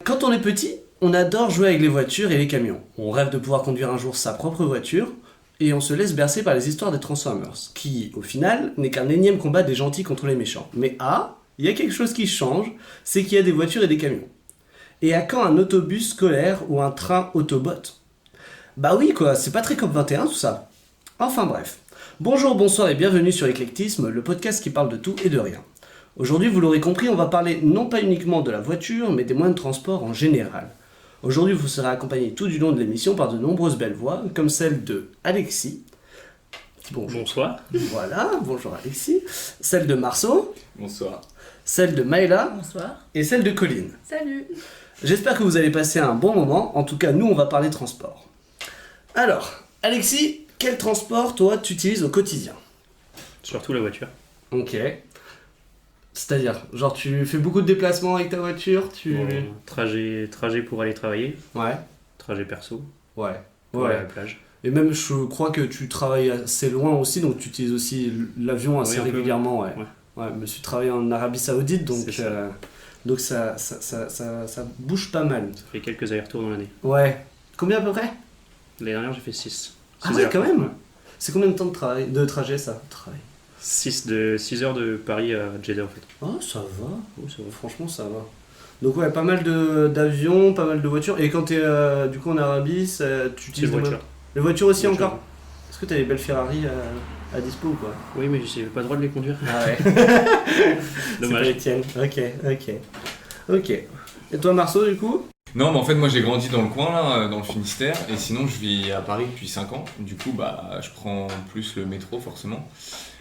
Quand on est petit, on adore jouer avec les voitures et les camions. On rêve de pouvoir conduire un jour sa propre voiture, et on se laisse bercer par les histoires des Transformers, qui, au final, n'est qu'un énième combat des gentils contre les méchants. Mais il y a quelque chose qui change, c'est qu'il y a des voitures et des camions. Et à quand un autobus scolaire ou un train Autobot ? Bah oui quoi, c'est pas très COP21 tout ça. Enfin bref. Bonjour, bonsoir et bienvenue sur Éclectisme, le podcast qui parle de tout et de rien. Aujourd'hui, vous l'aurez compris, on va parler non pas uniquement de la voiture, mais des moyens de transport en général. Aujourd'hui, vous serez accompagné tout du long de l'émission par de nombreuses belles voix, comme celle de Alexis. Bonjour. Bonsoir. Voilà, bonjour Alexis. Celle de Marceau. Bonsoir. Celle de Maëla. Bonsoir. Et celle de Colline. Salut. J'espère que vous allez passer un bon moment. En tout cas, nous, on va parler transport. Alors, Alexis, quel transport, toi, tu utilises au quotidien ? Surtout la voiture. Ok. C'est-à-dire, genre, tu fais beaucoup de déplacements avec ta voiture, Bon, trajet pour aller travailler, Ouais. trajet perso, Ouais. pour aller à Ouais. la plage. Et même, je crois que tu travailles assez loin aussi, donc tu utilises aussi l'avion assez Oui, un peu, régulièrement, ouais. ouais. Ouais, je me suis travaillé en Arabie Saoudite, donc, C'est ça. donc ça bouge pas mal. Ça fait quelques allers-retours dans l'année. Ouais. Combien à peu près ? L'année dernière, j'ai fait 6. Ah ouais, quand même. C'est combien de temps de trajet, ça ? 6 heures de Paris à Jeddah, en fait. Oh, ça va. Oh, ça va. Franchement, ça va. Donc ouais, pas mal d'avions, pas mal de voitures. Et quand t'es du coup en Arabie, tu utilises C'est voiture. les voitures aussi Voiture. encore ? Est-ce que t'as des belles Ferrari à dispo ou quoi ? Oui, mais j'ai pas le droit de les conduire. Ah ouais. C'est pas Dommage. les tiennes. Ok. Et toi Marceau du coup ? Non, mais en fait, moi j'ai grandi dans le coin, là, dans le Finistère, et sinon je vis à Paris depuis 5 ans. Du coup, bah, je prends plus le métro, forcément.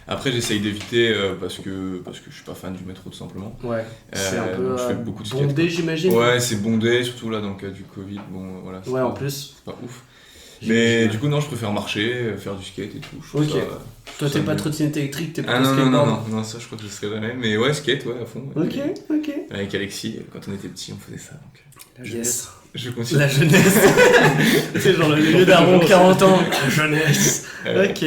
Après, j'essaye d'éviter parce que je suis pas fan du métro, tout simplement. Ouais. C'est un peu donc je fais beaucoup de skate, bondé quoi. j'imagine. Ouais, c'est bondé, surtout là dans le cas du Covid. Bon, voilà. Ouais, en plus. C'est pas ouf. J'imagine. Mais du coup, non, je préfère marcher, faire du skate et tout. Je trouve Ok. ça, Toi t'es ça pas mieux. trottinette électrique, t'es pas Ah non, non, skateboard. non, ça je crois que je serais jamais. Mais ouais, skate, ouais, à fond. Ouais. Ok. Avec Alexis, quand on était petits, on faisait ça. Donc, La jeunesse. Yes. je continue. La jeunesse. C'est genre le lieu d'un 40 ans. La jeunesse. Ok.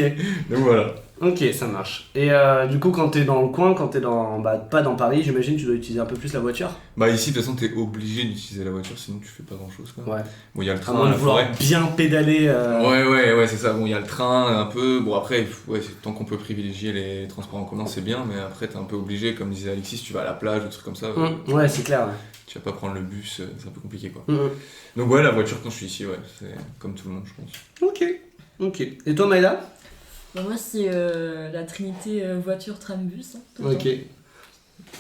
Donc voilà. Ok, ça marche. Et du coup, quand t'es dans le coin, quand t'es dans. Bah, pas dans Paris, j'imagine tu dois utiliser un peu plus la voiture. Bah ici de toute façon t'es obligé d'utiliser la voiture sinon tu fais pas grand chose quoi. Ouais. Bon il y a le À train, moins de la vouloir forêt. bien pédaler. Ouais c'est ça, bon il y a le train un peu, bon après ouais, tant qu'on peut privilégier les transports en commun c'est bien mais après t'es un peu obligé comme disait Alexis si tu vas à la plage ou des trucs comme ça, Ouais, c'est clair. tu vas pas prendre le bus, c'est un peu compliqué quoi. Ouais. Donc ouais la voiture quand je suis ici ouais c'est comme tout le monde je pense. Ok. Et toi Maëla ? Bah, moi, c'est la trinité voiture, tram, bus. Hein, tout le Ok. temps.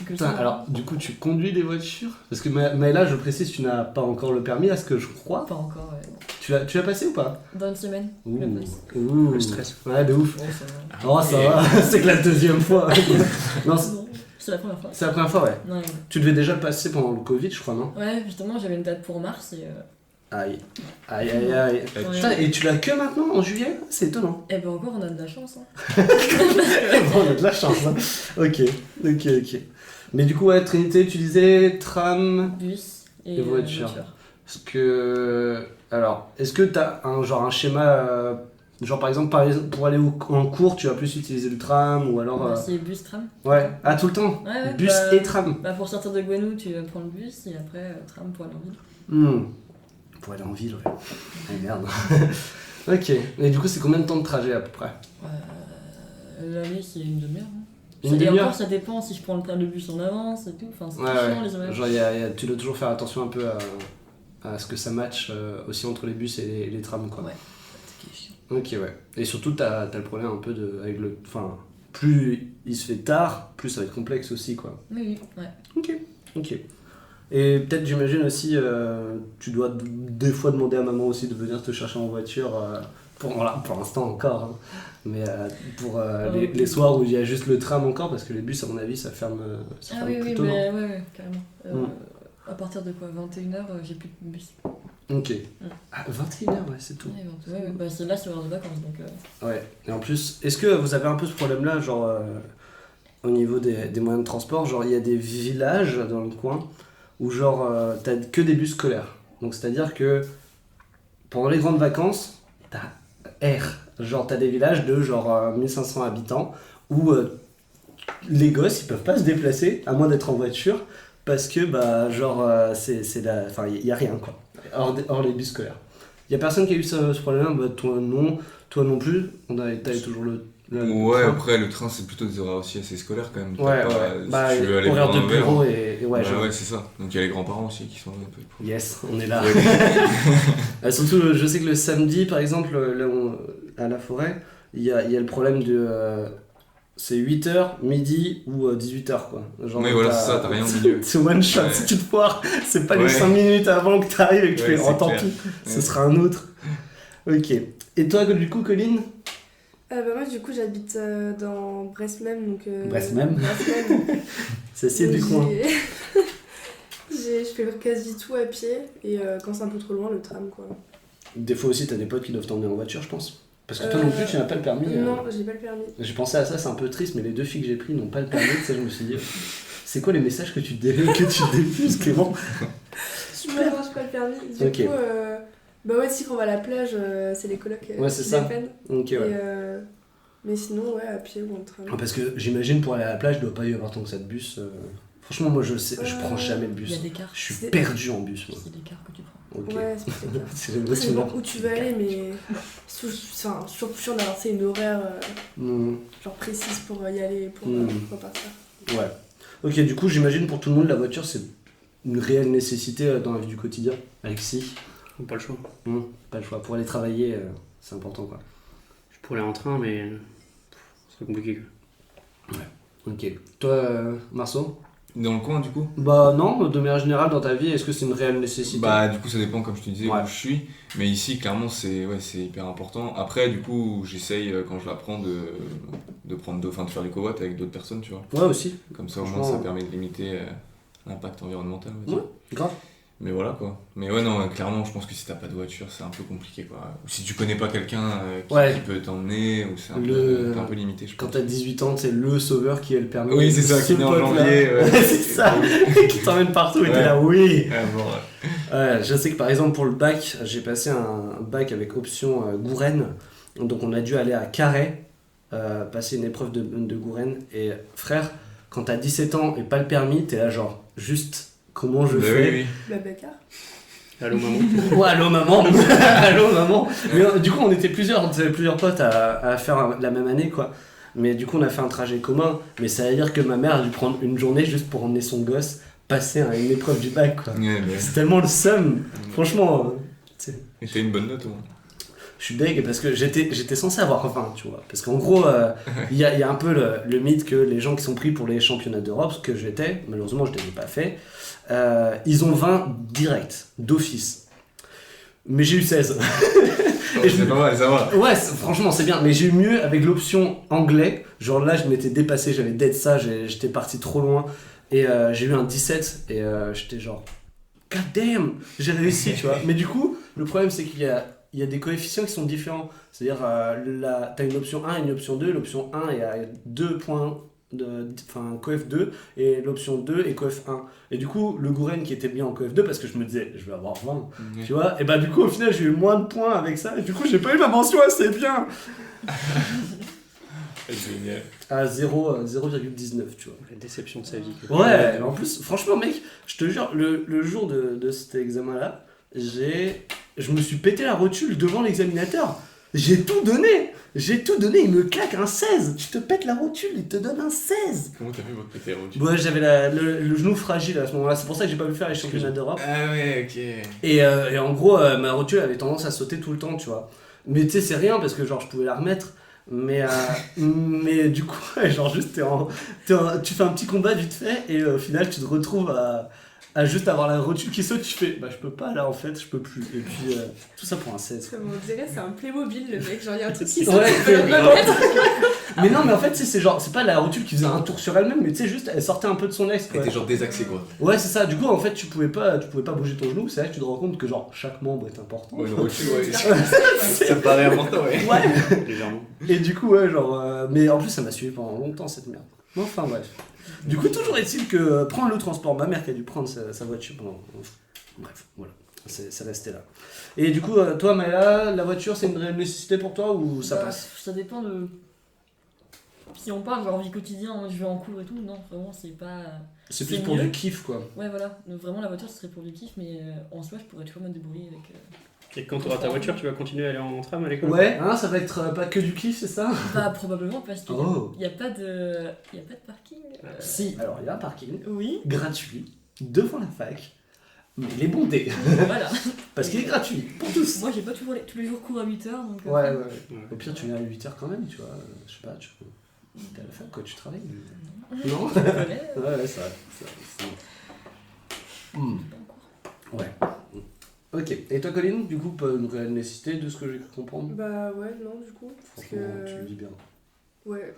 Que Putain, ça. alors du coup tu conduis des voitures ? Parce que Maëla, je précise, tu n'as pas encore le permis, à ce que je crois. Pas encore, ouais. Tu l'as passé ou pas ? Dans une semaine, je le passe. Ouh. Le stress. Ouais, de ouf. Bon, ça va. Oh, ça va, c'est que la deuxième fois. Non, Non, c'est la première fois. c'est la première fois, ouais. Ouais, Tu devais déjà le passer pendant le Covid, je crois, non ? ouais, justement, j'avais une date pour mars et. Aïe. Ouais. Putain, et tu l'as que maintenant, en juillet ? C'est étonnant. Eh ben, encore, on a de la chance. Hein. On a de la chance, hein. Ok. Mais du coup, ouais, Trinité, tu disais tram. Bus Et et voiture. Parce que. Alors, est-ce que t'as un schéma. Genre, par exemple, pour aller en cours, tu vas plus utiliser le tram ou alors. Bah, c'est bus, tram. Ouais, ah, tout le temps Ouais, Bus bah, et tram. Bah, pour sortir de Gwenou, tu prends le bus et après, tram pour aller en ville. Pour aller en ville, ouais. Ah, merde. Ok. Et du coup, c'est combien de temps de trajet à peu près ? L'année, c'est une demi-heure. Hein. Une Et demi-heure encore, ça dépend si je prends le bus en avance et tout. Enfin, c'est Ouais, chiant les ouais. horaires. Genre, tu dois toujours faire attention un peu à ce que ça matche aussi entre les bus et les trams, quoi. Ouais, c'est qui est chiant. Ok, ouais. Et surtout, t'as le problème un peu avec le. Enfin, plus il se fait tard, plus ça va être complexe aussi, quoi. Oui, ouais. Ok. Et peut-être, j'imagine aussi, tu dois des fois demander à maman aussi de venir te chercher en voiture, pour l'instant encore, hein. Mais pour les soirs où il y a juste le tram encore, parce que les bus, à mon avis, ça ferme, Ah ferme oui, plus oui, tôt, non ? mais ouais, carrément. À partir de quoi 21h, j'ai plus de bus. Ok. Ah, 21h, ouais, c'est tout. Ouais, bah, c'est là, c'est l'heure de vacances, donc... Ouais, et en plus, est-ce que vous avez un peu ce problème-là, genre, au niveau des moyens de transport, genre, il y a des villages dans le coin où, genre, t'as que des bus scolaires. Donc, c'est-à-dire que pendant les grandes vacances, t'as air. Genre, t'as des villages de, genre, 1500 habitants où les gosses, ils peuvent pas se déplacer, à moins d'être en voiture, Parce que, c'est la... Enfin, il y a rien, quoi. Hors les bus scolaires. Il y a personne qui a eu ce problème, bah, toi non plus. T'avais toujours Ouais, train. après le train c'est plutôt des horaires aussi assez scolaires quand même. Ouais, T'as pas- ouais. si Bah, tu veux aller horaire voir de un verre, bureau et ouais, bah ouais, c'est ça. Donc il y a les grands-parents aussi qui sont là un peu. Yes, on est là. Ouais. Surtout, je sais que le samedi, par exemple, à la forêt, il y a le problème de... c'est 8h, midi ou 18h, quoi. Genre, Oui, voilà, c'est ça, t'as rien au milieu. C'est one shot, Ouais. si tu te foires, c'est pas les Ouais. 5 minutes avant que t'arrives et que tu Ouais, fais « Oh, c'est tant clair. pis, ce Ouais. sera un autre. » Ok. Et toi, du coup, Colline? Moi, du coup, j'habite dans Brest même, donc... Brest même. Brest même. C'est du Donc, coin. je fais quasi tout à pied, et quand c'est un peu trop loin, le tram, quoi. Des fois aussi, t'as des potes qui doivent t'emmener en voiture, je pense. Parce que toi non plus, tu n'as pas le permis. Non, j'ai pas le permis. J'ai pensé à ça, c'est un peu triste, mais les 2 filles que j'ai pris n'ont pas le permis. Ça, je me suis dit, c'est quoi les messages que tu diffuses, Clément? Super, j'ai pas le permis. Du Ok. coup, bah ouais, si quand on va à la plage, c'est les colocs Ouais, c'est qui ça. dépanent. Ok, ouais. Et, mais sinon, ouais, à pied ou en train. Ah, parce que j'imagine pour aller à la plage, il doit pas y avoir tant que ça de bus. Franchement, moi je prends jamais le Il y bus. a des cartes. Je suis C'est- perdu en bus, moi. C'est des cartes que tu prends. Ok. Ouais, c'est pas grave. C'est Ça c'est dépend où tu veux aller, mais toujours plus chiant d'avoir une horaire genre précise pour y aller et pour repartir. Ouais. Ok, du coup, j'imagine pour tout le monde, la voiture c'est une réelle nécessité dans la vie du quotidien. Alexis, Pas le choix. pas le choix. Pour aller travailler, c'est important quoi. Je pourrais aller en train, mais c'est compliqué. Ok. Toi, Marceau? Dans le coin du coup? Bah non, de manière générale dans ta vie, est-ce que c'est une réelle nécessité? Bah du coup ça dépend comme je te disais Ouais. où je suis, mais ici clairement c'est hyper important. Après du coup j'essaye quand je la prends de prendre de faire du covoit avec d'autres personnes, tu vois. Ouais, aussi. Comme ça au moins Franchement, ça permet de limiter l'impact environnemental, on va dire. Ouais, grave. Mais voilà quoi. Mais ouais non, clairement je pense que si t'as pas de voiture c'est un peu compliqué quoi. Ou si tu connais pas quelqu'un Ouais. qui peut t'emmener, ou c'est un peu limité je Quand pense. t'as 18 ans, c'est le sauveur qui est le permis. Oui c'est ça, qui est né en pote-là. janvier. Ouais. C'est ça, qui t'emmène partout et t'es Ouais. là, oui. Ouais, bon, ouais. Ouais, je sais que par exemple pour le bac, j'ai passé un bac avec option Gouren. Donc on a dû aller à Carhaix, passer une épreuve de Gouren. Et frère, quand t'as 17 ans et pas le permis, t'es là genre, juste comment je Bah fais? oui, Bah, Bakar. Allô maman. Ouais, allô maman. Allô maman. Mais du coup on était plusieurs potes à faire la même année quoi. Mais du coup on a fait un trajet commun. Mais ça veut dire que ma mère a dû prendre une journée juste pour emmener son gosse passer à une épreuve du bac quoi. Ouais, bah, C'est tellement le seum. Franchement, et t'as une bonne note au moins. je suis deg parce que j'étais censé avoir 20, tu vois. Parce qu'en gros, il y a un peu le mythe que les gens qui sont pris pour les championnats d'Europe, ce que j'étais, malheureusement je ne l'ai pas fait, ils ont 20 direct, d'office. Mais j'ai eu 16. Ouais, c'est pas mal, ça va. Ouais, franchement c'est bien, mais j'ai eu mieux avec l'option anglais. Genre là je m'étais dépassé, j'avais dead ça, j'étais parti trop loin. Et j'ai eu un 17 et j'étais genre, god damn, j'ai réussi, tu vois. Mais du coup, le problème c'est qu'il y a des coefficients qui sont différents. C'est-à-dire, t'as une option 1 et une option 2. L'option 1 est à 2 points, enfin coef 2, et l'option 2 est coef 1. Et du coup, le Gouren qui était bien en coef 2, parce que je me disais, je vais avoir 20, tu vois. Et bah du coup, au final, j'ai eu moins de points avec ça. Et du coup, j'ai pas eu ma mention assez bien. Génial. À 0,19, tu vois. La déception de sa vie. Ouais, en plus, franchement, mec, je te jure, le jour de cet examen-là, je me suis pété la rotule devant l'examinateur. J'ai tout donné, il me claque un 16. Tu te pètes la rotule, il te donne un 16. Comment t'as fait votre pété Ouais, j'avais le genou fragile à ce moment-là, c'est pour ça que j'ai pas pu faire les championnats d'Europe. Ah ouais, ok. Et en gros, ma rotule avait tendance à sauter tout le temps, tu vois. Mais tu sais, c'est rien parce que genre je pouvais la remettre. Mais du coup, ouais, genre juste tu fais un petit combat vite fait et au final tu te retrouves à juste avoir la rotule qui saute, tu fais bah je peux pas là en fait, je peux plus. Et puis tout ça pour un 16. Comme on dirait, c'est un Playmobil le mec, genre il y a un truc qui Ouais, saute, tu peux le remettre. mais non, mais en fait, c'est genre, c'est pas la rotule qui faisait un tour sur elle-même, mais tu sais, juste elle sortait un peu de son axe quoi. T'es genre désaxé quoi. Ouais, c'est ça, du coup en fait, tu pouvais pas bouger ton genou, c'est là que tu te rends compte que genre chaque membre est important. Ouais, une rotule, ouais. C'est Ça paraît important, ouais. Ouais. Légèrement. Et du coup, ouais, genre. Mais en plus, ça m'a suivi pendant longtemps cette merde. Enfin, bref. Du coup, toujours est-il que prendre le transport, ma mère qui a dû prendre sa voiture pendant. Bref, voilà. C'est resté là. Et du coup, toi, Maëla, la voiture, c'est une réelle nécessité pour toi ou ça Bah, passe? Ça dépend de. si on parle genre vie quotidienne, je vais en cours et tout, non, vraiment, c'est pas. C'est plus c'est pour mieux. du kiff, quoi. Ouais, voilà. Donc, vraiment, la voiture, ce serait pour du kiff, mais en soi, je pourrais toujours me débrouiller avec. Et quand tu auras ta voiture, tu vas continuer à aller en tram à l'école? Ouais, hein, ça va être pas que du kiff, c'est ça? Bah, probablement, parce qu'il Oh. n'y a pas de parking. Si, alors il y a un parking Oui, gratuit devant la fac, mais il est bondé, voilà. parce qu'il est gratuit pour tous. Moi, j'ai pas toujours tous les jours cours à 8h, donc. Ouais. Ouais. Au pire, tu viens à 8h quand même, tu vois. Je sais pas, t'es à la fac, quoi, tu travailles. Non? Je connais. Ouais, ça. Hmm. Ouais. Ok. Et toi, Colline, du coup, pas une réelle nécessité de ce que j'ai cru comprendre? Bah ouais, non, du coup. Parce Franchement, que. tu le dis bien. Ouais.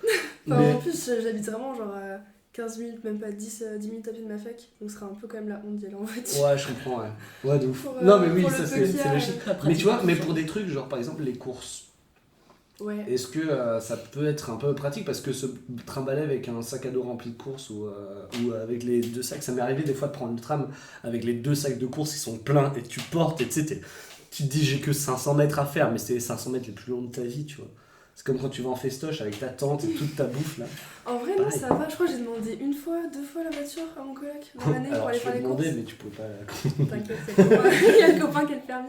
Enfin, Mais- en plus, j'habite vraiment genre à 15 minutes, même pas 10 minutes à pied de ma fac. Donc ce serait un peu quand même la honte d'y aller en voiture. Ouais, je comprends, ouais. Ouais, de ouf. Pour, Non, mais oui, pour ça, le c'est peu qu'il y a, logique. Pas Mais pratique. tu vois, mais pour des trucs, genre par exemple les courses, Ouais. est-ce que ça peut être un peu pratique parce que se trimballer avec un sac à dos rempli de courses ou avec les 2 sacs, ça m'est arrivé des fois de prendre le tram avec les 2 sacs de courses qui sont pleins et tu portes et tu sais, tu te dis j'ai que 500 mètres à faire, mais c'est les 500 mètres les plus longs de ta vie, tu vois. C'est comme quand tu vas en festoche avec ta tente et toute ta bouffe là. En vrai, non, Pareil. ça va. Je crois que j'ai demandé 1 fois, 2 fois la voiture à mon coloc dans l'année pour Alors aller je faire te les courses. demandais, mais tu pouvais pas. T'inquiète, c'est le copain. Il y a le copain qui a le permis.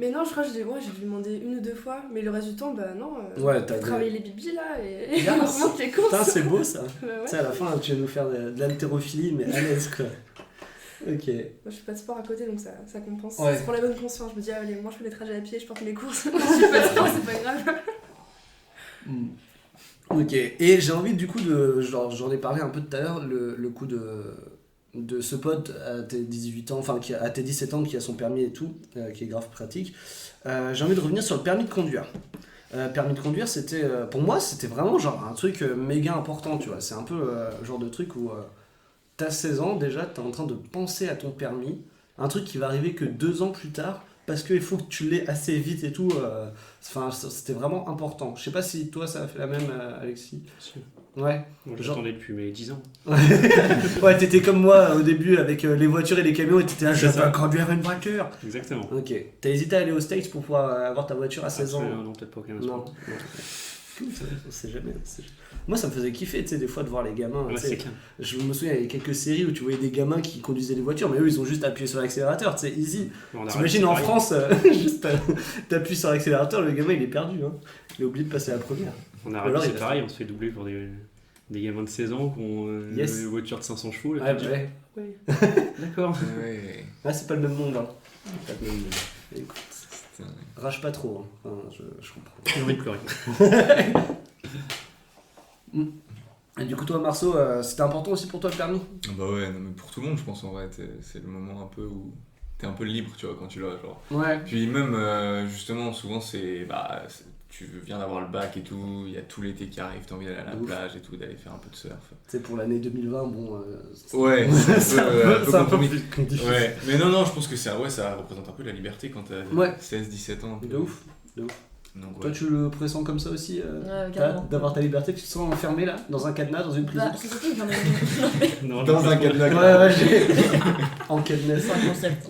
Mais non, je crois que j'ai dû demander 1 ou 2 fois. Mais le reste du temps, bah non. Ouais, t'as Faut travailler les bibis là et Yes. on remonte les courses. Putain, c'est beau ça. Ouais, ouais. Tu sais, à la fin, tu vas nous faire de l'haltérophilie, mais à l'aise quoi. Ok. Moi, je fais pas de sport à côté donc ça compense. Ouais. C'est pour la bonne conscience. Je me dis, allez, moi je fais des trajets à pied, je porte mes courses. Je fais pas de sport, c'est pas grave. Ok, et j'ai envie du coup de, genre j'en ai parlé un peu tout à l'heure, le coup de ce pote à tes 18 ans, enfin à tes 17 ans qui a son permis et tout, qui est grave pratique. J'ai envie de revenir sur le permis de conduire. Permis de conduire, c'était, pour moi, c'était vraiment genre un truc méga important, tu vois. C'est un peu le genre de truc où t'as 16 ans déjà, t'es en train de penser à ton permis, un truc qui va arriver que 2 ans plus tard, parce qu'il faut que tu l'aies assez vite et tout. Enfin, c'était vraiment important. Je sais pas si toi ça a fait la même, Alexis. Ouais. Moi, Genre- j'attendais depuis mes 10 ans. Ouais, t'étais comme moi au début avec les voitures et les camions et t'étais là, je C'est vais ça. pas conduire une voiture. Exactement. Ok. T'as hésité à aller aux States pour pouvoir avoir ta voiture à 16 ans? Non, peut-être pas au 15 Non. ans. On sait jamais. Moi, ça me faisait kiffer, tu sais, des fois de voir les gamins. Ouais, tu sais. c'est clair. Je me souviens, il y avait quelques séries où tu voyais des gamins qui conduisaient des voitures, mais eux, ils ont juste appuyé sur l'accélérateur, tu sais, easy. On arrête, T'imagines c'est en pareil. France, juste t'appuies sur l'accélérateur, le gamin il est perdu. Hein. Il a oublié de passer la première. On Ou arrête, alors, c'est il a pareil, on se fait doubler pour des gamins de 16 ans qui ont Yes. une voiture de 500 chevaux. Là, Ouais, tu te dis, ouais. Ouais. D'accord. Ouais. Ah, c'est pas le même monde. Hein. C'est pas le même monde. Écoute, Putain. rage pas trop. Hein. Enfin, je comprends. J'ai envie de pleurer. Et du coup, toi, Marceau, c'était important aussi pour toi le permis? Ah bah ouais, non mais pour tout le monde, je pense en vrai, c'est le moment un peu où t'es un peu libre, tu vois, quand tu l'as, genre. Ouais. Puis même, justement, souvent tu viens d'avoir le bac et tout, il y a tout l'été qui arrive, t'as envie d'aller à la De ouf. plage et tout, d'aller faire un peu de surf. Tu sais, pour l'année 2020, bon. Ouais, c'est un peu compromis. plus difficile. Ouais, mais non, je pense que ça représente un peu la liberté quand t'as Ouais. 16-17 ans. un peu. De ouf. Donc, ouais. Toi, tu le pressens comme ça aussi Carrément. d'avoir ta liberté, tu te sens enfermé là, dans un cadenas, dans une prison? Bah, c'est surtout que j'en ai. Non, Dans non, un pas cadenas. Ouais, j'ai. En cadenas. C'est un concept.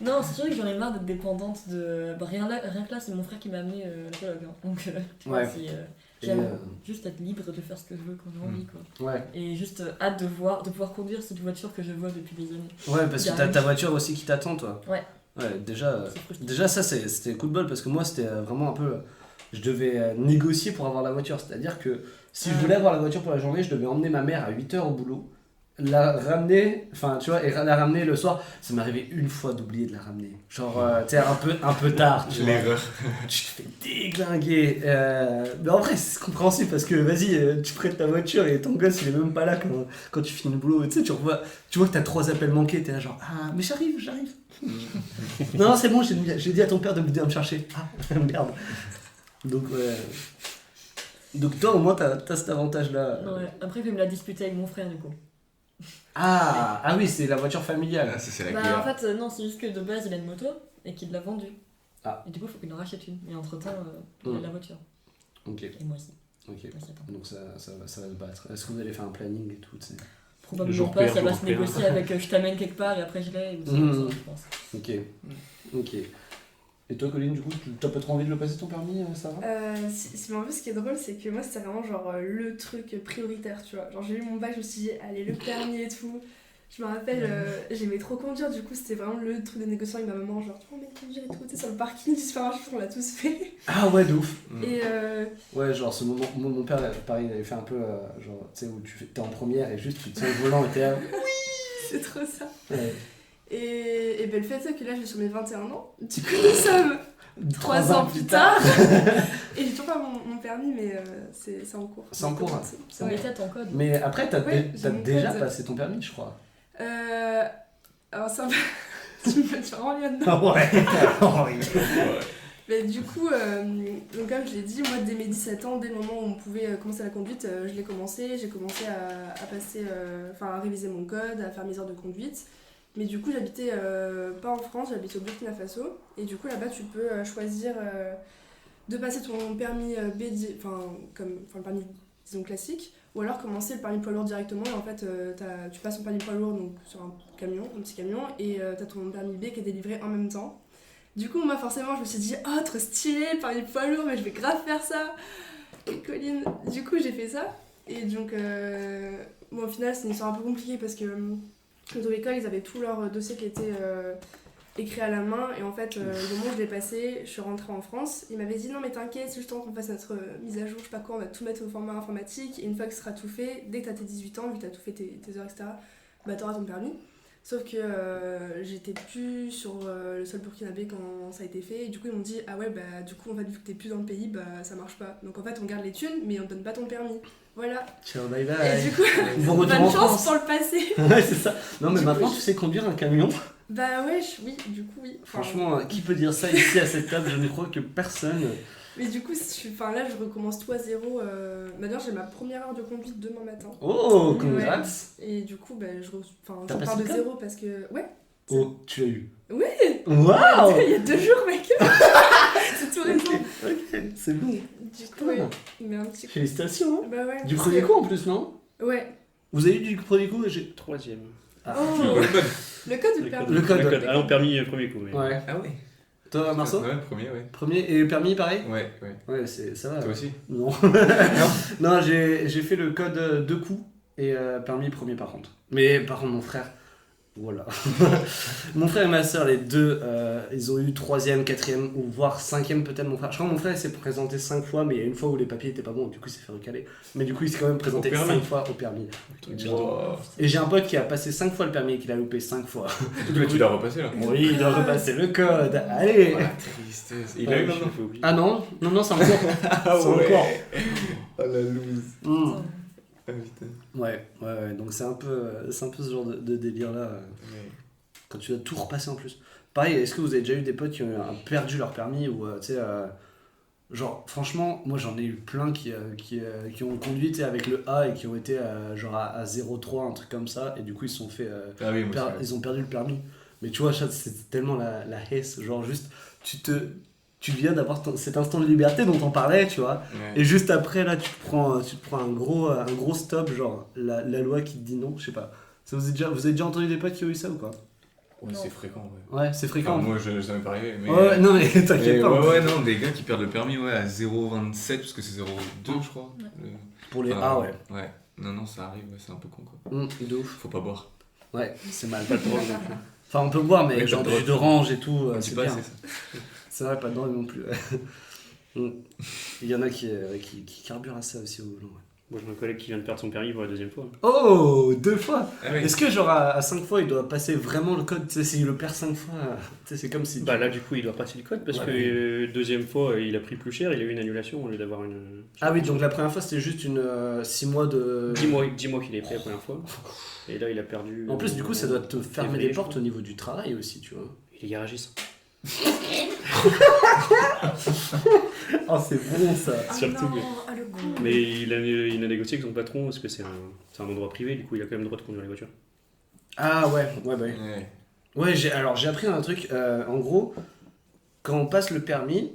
Non, c'est sûr que j'en ai marre d'être dépendante de. Bah, rien que là, c'est mon frère qui m'a amené le coloc. Hein. Donc, tu vois, Ouais. j'aime Et, juste être libre de faire ce que je veux quand j'ai envie, quoi. Ouais. Et juste hâte de pouvoir conduire cette voiture que je vois depuis des années. Ouais, parce que t'as ta voiture aussi qui t'attend, toi. Ouais. Ouais, déjà, C'est frustrant. déjà ça, c'était coup de bol parce que moi, c'était vraiment un peu. Je devais négocier pour avoir la voiture. C'est-à-dire que si je voulais avoir la voiture pour la journée, je devais emmener ma mère à 8h au boulot, la ramener, enfin, tu vois, et la ramener le soir. Ça m'est arrivé une fois d'oublier de la ramener. Genre, tu sais, un peu tard, tu vois. L'erreur. Tu te fais déglinguer. Mais en vrai, c'est compréhensible parce que vas-y, tu prêtes ta voiture et ton gosse il est même pas là quand tu finis le boulot. Tu sais, tu vois que t'as 3 appels manqués, t'es là genre ah, mais j'arrive. Non, c'est bon, j'ai dit à ton père de venir me chercher. Ah, merde. Donc, ouais. Donc, toi au moins t'as cet avantage là. Ouais. Après, je vais me la disputer avec mon frère, du coup. Ah oui, c'est la voiture familiale. Ah, ça, c'est la Bah, guerre. en fait, non, c'est juste que de base, il a une moto et qu'il l'a vendue. Ah. Et du coup, il faut qu'il en rachète une. Et entre temps, il a la voiture. Ok, Et moi aussi. ok. Moi, c'est attends. Donc, ça va se battre. Est-ce que vous allez faire un planning et tout, tu sais? Probablement Jour pas, pair, ça va jour se pair. négocier avec je t'amène quelque part et après je l'ai. Ou ça, Mmh. je pense. Ok. Ok. Et toi, Colline, du coup, t'as pas trop envie de le passer ton permis, ça va? Mais en fait, ce qui est drôle, c'est que moi, c'était vraiment genre le truc prioritaire, tu vois. Genre, j'ai eu mon bac, je me suis dit, allez, le permis et tout. Je me rappelle, j'aimais trop conduire, du coup, c'était vraiment le truc de négociant avec ma maman. Genre, tu vois, conduire et tout, tu sais, sur le parking du supermarché, on l'a tous fait. Ah ouais, de ouf. Et Ouais, genre ce moment, mon père, pareil, il avait fait un peu, genre, tu sais, où t'es en première et juste tu tiens le volant et t'es là. c'est trop ça. Ouais. Et ben, le fait est que là, je suis sur mes 21 ans. Du coup, nous sommes 3 ans plus tard. Et j'ai toujours pas mon permis, mais c'est en cours. C'est en cours, hein. Ça mettait ton code. Mais après, t'as Ouais, j'ai mon déjà code. passé ton permis, je crois. Alors, ça va. Tu me fais vraiment rien dedans. Ah ouais. Mais du coup, donc comme je l'ai dit, moi dès mes 17 ans, dès le moment où on pouvait commencer la conduite, je l'ai commencé. J'ai commencé à passer, à réviser mon code, à faire mes heures de conduite. Mais du coup, j'habitais pas en France, j'habitais au Burkina Faso. Et du coup, là-bas, tu peux choisir de passer ton permis B, le permis disons classique, ou alors commencer le permis poids lourd directement. Et en fait, tu passes ton permis poids lourd donc, sur un petit camion, et t'as ton permis B qui est délivré en même temps. Du coup, moi, forcément, je me suis dit, oh, trop stylé, permis poids lourd, mais je vais grave faire ça. Et Colline, du coup, j'ai fait ça. Et donc, au final, c'est une histoire un peu compliquée parce que l'auto-école, ils avaient tout leur dossier qui était écrit à la main. Et en fait, le moment où je l'ai passé, je suis rentrée en France. Ils m'avaient dit, non, mais t'inquiète, c'est juste le temps qu'on fasse notre mise à jour, je sais pas quoi, on va tout mettre au format informatique. Et une fois que ce sera tout fait, dès que t'as tes 18 ans, vu que t'as tout fait tes heures, etc., bah, t'auras ton permis. Sauf que j'étais plus sur le sol burkinabé quand ça a été fait, et du coup ils m'ont dit ah ouais bah du coup en fait vu que t'es plus dans le pays bah ça marche pas. Donc en fait on garde les thunes mais on te donne pas ton permis. Voilà. Ciao, bye bye. Et du coup Bon retour bonne en chance France. pour le passer. Ouais, c'est ça. Non, mais Du maintenant coup, tu sais conduire un camion. Bah ouais oui du coup oui. Enfin, Franchement, qui peut dire ça ici à cette table? Je ne crois que personne. mais du coup là je recommence tout à zéro. D'ailleurs j'ai ma première heure de conduite demain matin. Oh, Ouais. congrats. Et du coup bah je T'as pars passé de le zéro parce que ouais. Oh, tu l'as eu. Oui. Waouh. Il y a 2 jours mec. C'est tout récent. Ok, c'est bon. Du coup ouais. Mais un petit coup. Félicitations. Hein. Bah ouais. Du parce premier que- coup en plus, non? Ouais. Vous avez eu du premier coup? J'ai... Troisième. Ah. Oh. Le code. Le code ou le permis? Le code. Ah non, permis premier coup. Mais... Ouais. Ah ouais. Toi, Marceau? Ouais, premier, ouais. Premier et permis pareil? Ouais. Ouais, ça va. Toi aussi? Non. Non, j'ai fait le code 2 coups et permis premier par contre. Mais par contre, mon frère, voilà. Mon frère et ma soeur, les deux, ils ont eu 3ème, 4ème ou voire 5ème peut-être mon frère. Je crois que mon frère il s'est présenté 5 fois, mais il y a une fois où les papiers étaient pas bons, du coup il s'est fait recaler. Mais du coup il s'est quand même présenté Au permis. 5 fois au permis. Wow. Et j'ai un pote qui a passé 5 fois le permis et qui l'a loupé 5 fois. Mais tu l'as repassé là? Oui, il doit repasser le code. Allez. Oh, la tristesse. Il a eu maintenant? Ah non, c'est encore. Ah C'est encore. Oh la loose. Mm. Ah putain. Ouais, donc c'est un peu ce genre de délire là. Quand tu dois tout repasser en plus. Pareil, est-ce que vous avez déjà eu des potes qui ont perdu leur permis ou tu sais, genre franchement, moi j'en ai eu plein qui ont conduit tu sais, avec le A et qui ont été genre à 0,3, un truc comme ça, et du coup ils se sont fait Ah oui, moi aussi. ils ont perdu le permis. Mais tu vois, c'est tellement la hesse, genre juste tu viens d'avoir cet instant de liberté dont on parlait, tu vois. Ouais. Et juste après, là, tu te prends un gros stop, genre la loi qui te dit non, je sais pas. Ça, vous avez déjà entendu des potes qui ont eu ça ou quoi? Ouais, Non. c'est fréquent, ouais. Ouais, c'est fréquent. Enfin, moi, ça m'est pas arrivé. Mais... Ouais, non, mais t'inquiète pas. Ouais, non, des gars qui perdent le permis ouais, à 0,27, parce que c'est 0,2, je crois. Ouais. Pour les Enfin, A, ouais. Ouais. Non, ça arrive, ouais, c'est un peu con, quoi. De ouf. Faut pas boire. Ouais, c'est mal. Pas de drogue non plus. Enfin, on peut boire, mais Ouais, genre pas du de jus drogue. d'orange et tout, On c'est dit pas bien. assez, ça. C'est vrai, pas de drogue non plus. Il y en a qui carburent à ça aussi au volant. Ouais. Moi, j'ai un collègue qui vient de perdre son permis pour la deuxième fois. Oh, 2 fois. Ah oui. Est-ce que genre à 5 fois il doit passer vraiment le code? Tu sais, s'il le perd 5 fois, tu sais, c'est comme si... Bah là, du coup, il doit passer le code parce Ouais. que deuxième fois, il a pris plus cher, il a eu une annulation au lieu d'avoir une. Ah oui, donc la première fois c'était juste une 6 mois de... 10 mois qu'il est pris la première fois. Et là, il a perdu. En plus, du coup, ça doit te fermer février, des je portes crois. au niveau du travail aussi, tu vois. Il est garagiste. Oh, c'est bon ça. Ah Surtout, non, mais- ah le con. Mais il a négocié avec son patron parce que c'est un endroit privé, du coup, il a quand même le droit de conduire les voitures. Ah ouais. Ouais. Ouais, j'ai appris un truc. En gros, quand on passe le permis,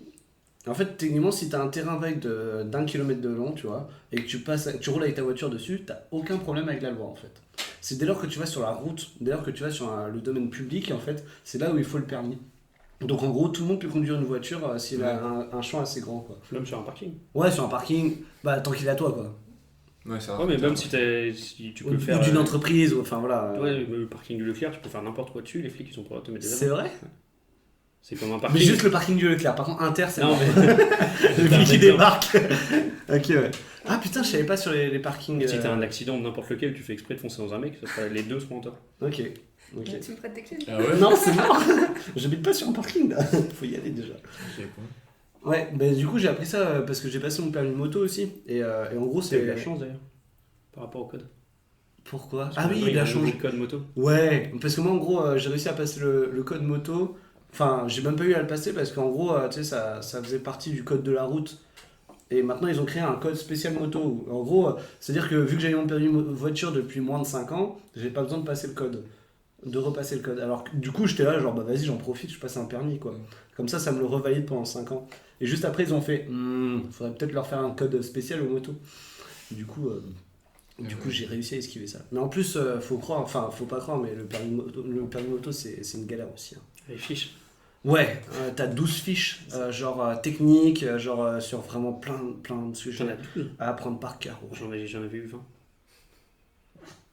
en fait, techniquement, si t'as un terrain vague d'1 kilomètre de long, tu vois, et que tu roules avec ta voiture dessus, t'as aucun problème avec la loi, en fait. C'est dès lors que tu vas sur la route, dès lors que tu vas sur le domaine public, en fait, c'est là où il faut le permis. Donc en gros, tout le monde peut conduire une voiture s'il a un champ assez grand, quoi. Même sur un parking. Ouais, sur un parking, bah tant qu'il est à toi, quoi. Ouais, ça va. Ouais, mais même si tu Ou, peux ou faire. d'une entreprise, ou enfin voilà. Ouais, le parking du Leclerc, tu peux faire n'importe quoi dessus, les flics ils sont pour te mettre des C'est amendes. vrai? C'est comme un parking. Mais juste le parking du Leclerc. Par contre, Inter, c'est Non, mort. mais. Le T'as un flic qui exemple. débarque. Ok, ouais. Ah putain, je savais pas sur les parkings. Si t'as un accident de n'importe lequel, tu fais exprès de foncer dans un mec, les deux seront en tort. Ok. Ok. Tu me prêtes tes clés? Ah ouais? Non, c'est mort. J'habite pas sur un parking là. Faut y aller déjà. Je sais pas. Ouais, bah du coup j'ai appris ça parce que j'ai passé mon permis de moto aussi. Et en gros, C'est eu de la c'est. chance d'ailleurs, par rapport au code. Pourquoi? Parce Ah que oui, maintenant, il a un nouveau changé. code moto. Ouais, parce que moi en gros, j'ai réussi à passer le code moto. Enfin, j'ai même pas eu à le passer parce qu'en gros, tu sais, ça faisait partie du code de la route. Et maintenant, ils ont créé un code spécial moto. En gros, c'est-à-dire que vu que j'ai eu mon permis voiture depuis moins de 5 ans, j'ai pas besoin de passer le code. De repasser le code. Alors que, du coup, j'étais là, genre, bah vas-y, j'en profite, je passe un permis, quoi. Comme ça me le revalide pendant 5 ans. Et juste après, ils ont fait, faudrait peut-être leur faire un code spécial aux motos. Du coup, j'ai réussi à esquiver ça. Mais en plus, faut croire, enfin, faut pas croire, mais le permis moto, c'est une galère aussi. Hein. Les fiches. Ouais, t'as 12 fiches, genre techniques, genre sur vraiment plein de J'en sujets ai 12. à apprendre par cœur. J'en avais eu 20.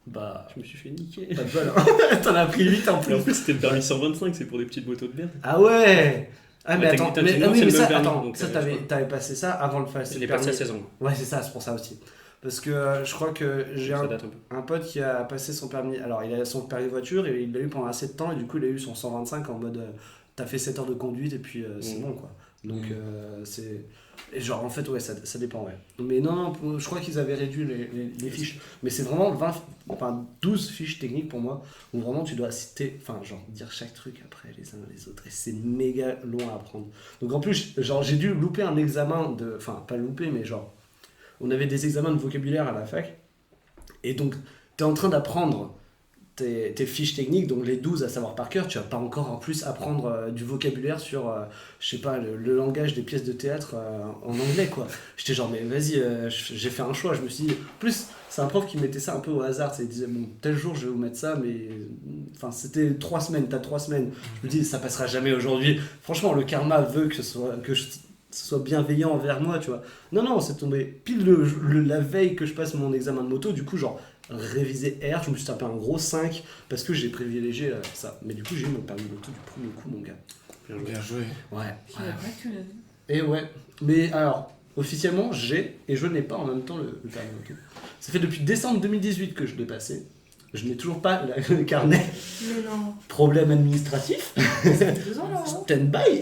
Bah, Je me suis fait niquer. pas de bol, hein. T'en as pris 8 en Et en plus. plus, c'était le permis 125, c'est pour des petites motos de merde. Ah ouais. Ah mais Ouais, attends, techniquement, oui, c'est mais le ça, même permis, attends, donc, ça je t'avais crois. passé ça avant le passer Je le l'ai passé à permis. 16 ans. Ouais, c'est ça, c'est pour ça aussi. Parce que je crois que j'ai Ça date un peu. un pote qui a passé son permis. Alors, il a son permis de voiture et il l'a eu pendant assez de temps et du coup, il a eu son 125 en mode t'as fait 7 heures de conduite et puis c'est bon quoi. Donc, c'est. Et genre, en fait, ouais, ça dépend, ouais. Mais non, je crois qu'ils avaient réduit les fiches. Mais c'est vraiment 12 fiches techniques pour moi où vraiment tu dois citer, enfin, genre, dire chaque truc après les uns les autres. Et c'est méga long à apprendre. Donc, en plus, genre, j'ai dû louper un examen de. Enfin, pas louper, mais genre. On avait des examens de vocabulaire à la fac. Et donc, tu es en train d'apprendre tes fiches techniques, donc les 12 à savoir par cœur. Tu vas pas encore en plus apprendre du vocabulaire sur, je sais pas, le langage des pièces de théâtre en anglais, quoi. J'étais genre, mais vas-y, j'ai fait un choix. Je me suis dit, en plus, c'est un prof qui mettait ça un peu au hasard. Il disait, bon, tel jour, je vais vous mettre ça, mais. Enfin, c'était 3 semaines, t'as 3 semaines. Je me dis, ça passera jamais aujourd'hui. Franchement, le karma veut que ce soit bienveillant envers moi, tu vois. Non, c'est tombé pile la veille que je passe mon examen de moto, du coup, genre, réviser R, je me suis tapé un gros 5 parce que j'ai privilégié ça. Mais du coup, j'ai eu mon permis de moto du premier coup, mon gars. Bien joué. Ouais. Je savais pas que tu l'avais. Et ouais. Mais alors, officiellement, j'ai et je n'ai pas en même temps le permis de moto. Ça fait depuis décembre 2018 que je l'ai passé. Je n'ai toujours pas le carnet. Mais non. Problème administratif. Ça fait 2 ans là, hein. Stand-by.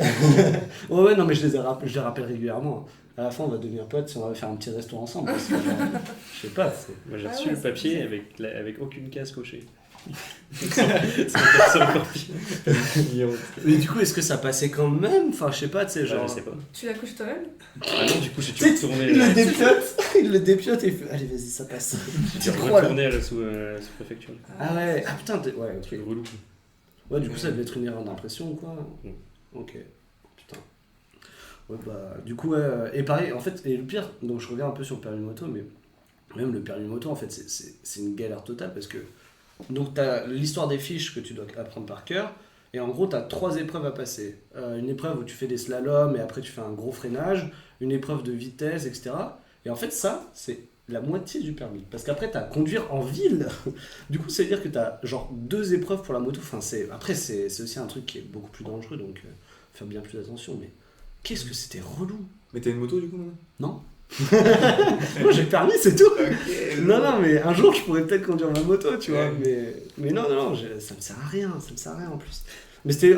Ouais, non, mais je les rappelle régulièrement. À la fin, on va devenir potes si on va faire un petit resto ensemble. Parce que, genre, je sais pas. Moi j'ai Ah reçu ouais, le papier c'est avec aucune case cochée. c'est encore pire. Mais du coup, est-ce que ça passait quand même? Enfin, je sais pas, tu sais, genre. Je sais pas. Tu la couches toi-même? Ah non, du coup j'ai dû Tu sais, retourner. il le dépiote, il le dépiote et il fait allez, vas-y, ça passe. J'ai dû crois, là. retourner à la sous-préfecture. Ah ouais, ah putain, ouais, ok. Truc relou. Ouais, du coup, ça devait être une erreur d'impression ou quoi? Mm. Ok, putain. Ouais, bah, du coup, ouais, et pareil, en fait, et le pire, donc je reviens un peu sur le permis moto, mais même le permis moto, en fait, c'est une galère totale parce que. Donc, t'as l'histoire des fiches que tu dois apprendre par cœur, et en gros, t'as 3 épreuves à passer. Une épreuve où tu fais des slaloms et après tu fais un gros freinage, une épreuve de vitesse, etc. Et en fait, ça, c'est la moitié du permis. Parce qu'après, t'as conduire en ville. Du coup, ça veut dire que t'as genre 2 épreuves pour la moto. Enfin, après, c'est aussi un truc qui est beaucoup plus dangereux, donc faire bien plus attention. Mais qu'est-ce que c'était relou. Mais t'as une moto du coup maintenant? Non. Moi, j'ai le permis, c'est tout. Non, mais un jour, je pourrais peut-être conduire ma moto, tu vois. Mais non, ça me sert à rien. Ça me sert à rien en plus. Mais c'était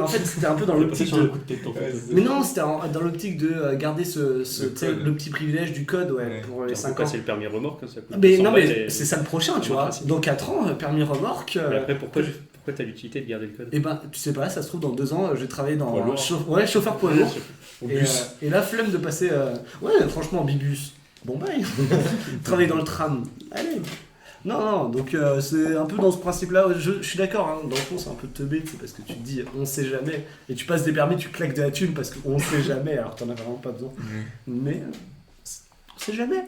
un peu dans l'optique de. coup de tête en fait. Mais non, c'était dans l'optique de garder Le tu sais, code. le petit privilège du code, ouais, Ouais. pour les On 5 peut ans. passer le permis remorque, hein, ça coûte Mais 100 non, balles mais et- c'est ça le prochain, tu vois. principe. Dans 4 ans, permis remorque. Mais après, pourquoi t'as l'utilité de garder le code? Et ben, tu sais pas, ça se trouve, dans 2 ans, je vais travailler dans Poids lourd. chauffeur poids lourd. Au Et, bus. et la flemme de passer. Ouais, franchement, bibus. Bon, bye. Travailler dans le tram. Allez. Non, donc c'est un peu dans ce principe-là. Je suis d'accord, hein, dans le fond, c'est un peu teubé, c'est parce que tu te dis on sait jamais. Et tu passes des permis, tu claques de la thune parce qu'on sait jamais, alors que t'en as vraiment pas besoin. Mais on sait jamais.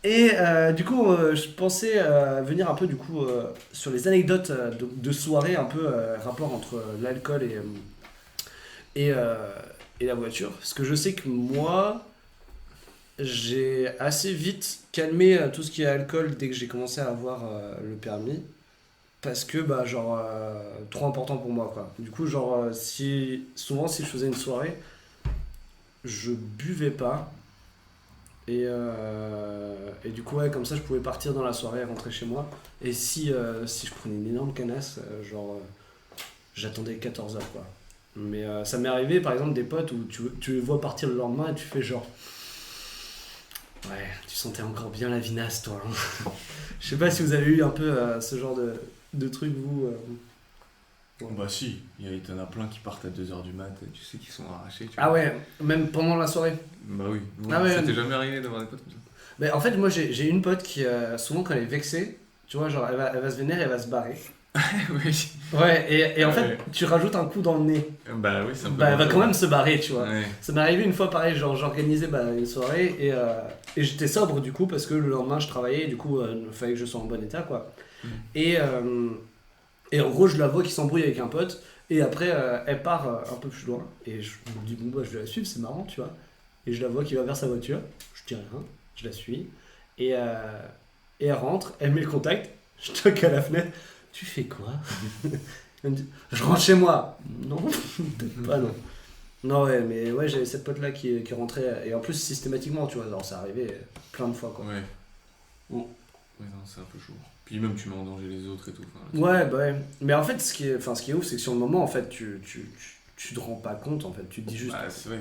Et du coup, je pensais venir un peu du coup sur les anecdotes de soirée, un peu rapport entre l'alcool et, et la voiture. Parce que je sais que moi, j'ai assez vite calmé tout ce qui est alcool dès que j'ai commencé à avoir le permis. Parce que, bah, genre, trop important pour moi, quoi. Du coup, genre, souvent, si je faisais une soirée, je buvais pas. Et du coup, ouais, comme ça, je pouvais partir dans la soirée, rentrer chez moi. Et si je prenais une énorme canasse, j'attendais 14 heures, quoi. Mais ça m'est arrivé, par exemple, des potes où tu les vois partir le lendemain et tu fais genre... Ouais, tu sentais encore bien la vinasse, toi. Je sais pas si vous avez eu un peu ce genre de truc, vous. Bah si, t'en as plein qui partent à 2h du mat, et tu sais qu'ils sont arrachés. Tu Ah vois. ouais, même pendant la soirée. Bah oui, Ah ouais, ça t'est jamais arrivé d'avoir des potes comme ça? Mais en fait, moi, j'ai une pote qui, souvent, quand elle est vexée, tu vois, genre, elle va se vénérer, elle va se barrer. Oui. Ouais, et en fait, Ouais. tu rajoutes un coup dans le nez. Bah oui, c'est un peu... Bah, elle va quand même se barrer, tu vois. Ouais. Ça m'est arrivé une fois, pareil, genre, j'organisais une soirée et j'étais sobre, du coup, parce que le lendemain, je travaillais, et du coup, il fallait que je sois en bon état, quoi. Et en gros, je la vois qui s'embrouille avec un pote, et après, elle part un peu plus loin, et je me dis, bon, bah, je vais la suivre, c'est marrant, tu vois. Et je la vois qui va vers sa voiture, je dis rien, je la suis, et elle rentre, elle met le contact, je toque à la fenêtre, tu fais quoi? Elle me dit, je rentre chez moi. Non, peut-être pas, non. Non, ouais, mais ouais, j'avais cette pote-là qui rentrait, et en plus, systématiquement, tu vois, alors ça arrivait plein de fois, quoi. Ouais. Bon. Ouais, non, c'est un peu chaud. Puis même, tu mets en danger les autres et tout. Enfin, Ouais, bah ouais. Mais en fait, ce qui est ouf, c'est que sur le moment, en fait, tu te rends pas compte, en fait. Tu te dis juste. bah, c'est vrai.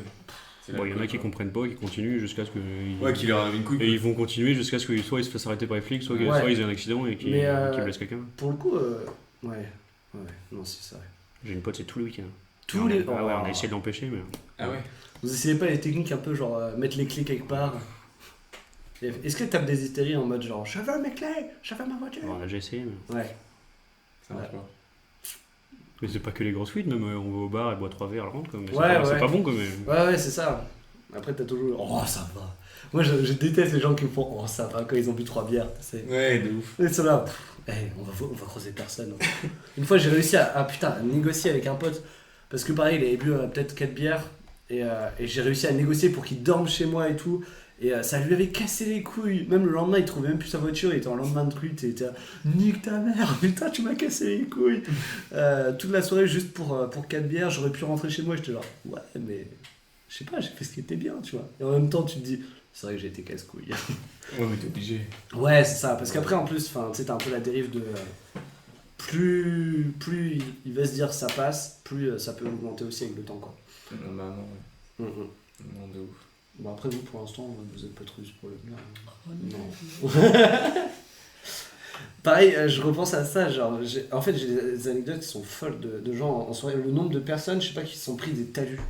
C'est Bon, il y en a l'alcool, qui quoi. comprennent pas, qui continuent jusqu'à ce que. Ouais, qui leur arrive une couille. Et ils vont continuer jusqu'à ce que soit ils se fassent arrêter par les flics, soit, Ouais. soit ils aient un accident et qu'ils blessent quelqu'un. Pour le coup, ouais. Ouais, non, c'est ça. J'ai une pote, c'est tous les week-ends. Tous les. Ah ouais, on Oh. a essayé de l'empêcher, mais. Ah ouais. Vous essayez pas les techniques un peu genre mettre les clés quelque part? Est-ce que tu tapes des hystéries en mode genre je veux mes clés, je veux ma voiture? On a déjà essayé, mais. Ouais. Ça marche pas. Mais c'est pas que les grosses fuites, même on va au bar, elle boit 3 verres, elle rentre. Quoi, mais c'est Ouais, pas, ouais. c'est pas bon, quand même. Ouais, c'est ça. Après, t'as toujours. Oh, ça va. Moi, je déteste les gens qui me font oh, ça va quand ils ont bu 3 bières. Tu sais. Ouais, de ouf. Et ceux-là, on va croiser personne. Hein. Une fois, j'ai réussi à négocier avec un pote. Parce que pareil, il avait bu peut-être 4 bières. Et j'ai réussi à négocier pour qu'il dorme chez moi et tout. Et ça lui avait cassé les couilles. Même le lendemain, il trouvait même plus sa voiture. Il était en lendemain de truc. Il était nique ta mère, putain, tu m'as cassé les couilles. Toute la soirée, juste pour 4 bières, j'aurais pu rentrer chez moi. J'étais genre, ouais, mais je sais pas, j'ai fait ce qui était bien, tu vois. Et en même temps, tu te dis, c'est vrai que j'ai été casse-couille. Ouais, mais t'es obligé. Ouais, c'est ça. Parce qu'après, en plus, tu sais, t'as un peu la dérive de. Plus il va se dire ça passe, plus ça peut augmenter aussi avec le temps, quoi. Bah non, ouais. Non, de ouf. Bon, après, vous, pour l'instant, vous êtes pas trop eu ce problème-là. Oh, Non. Pareil, je repense à ça, genre, en fait, j'ai des anecdotes qui sont folles de gens en soirée. Le nombre de personnes, je sais pas, qui se sont pris des talus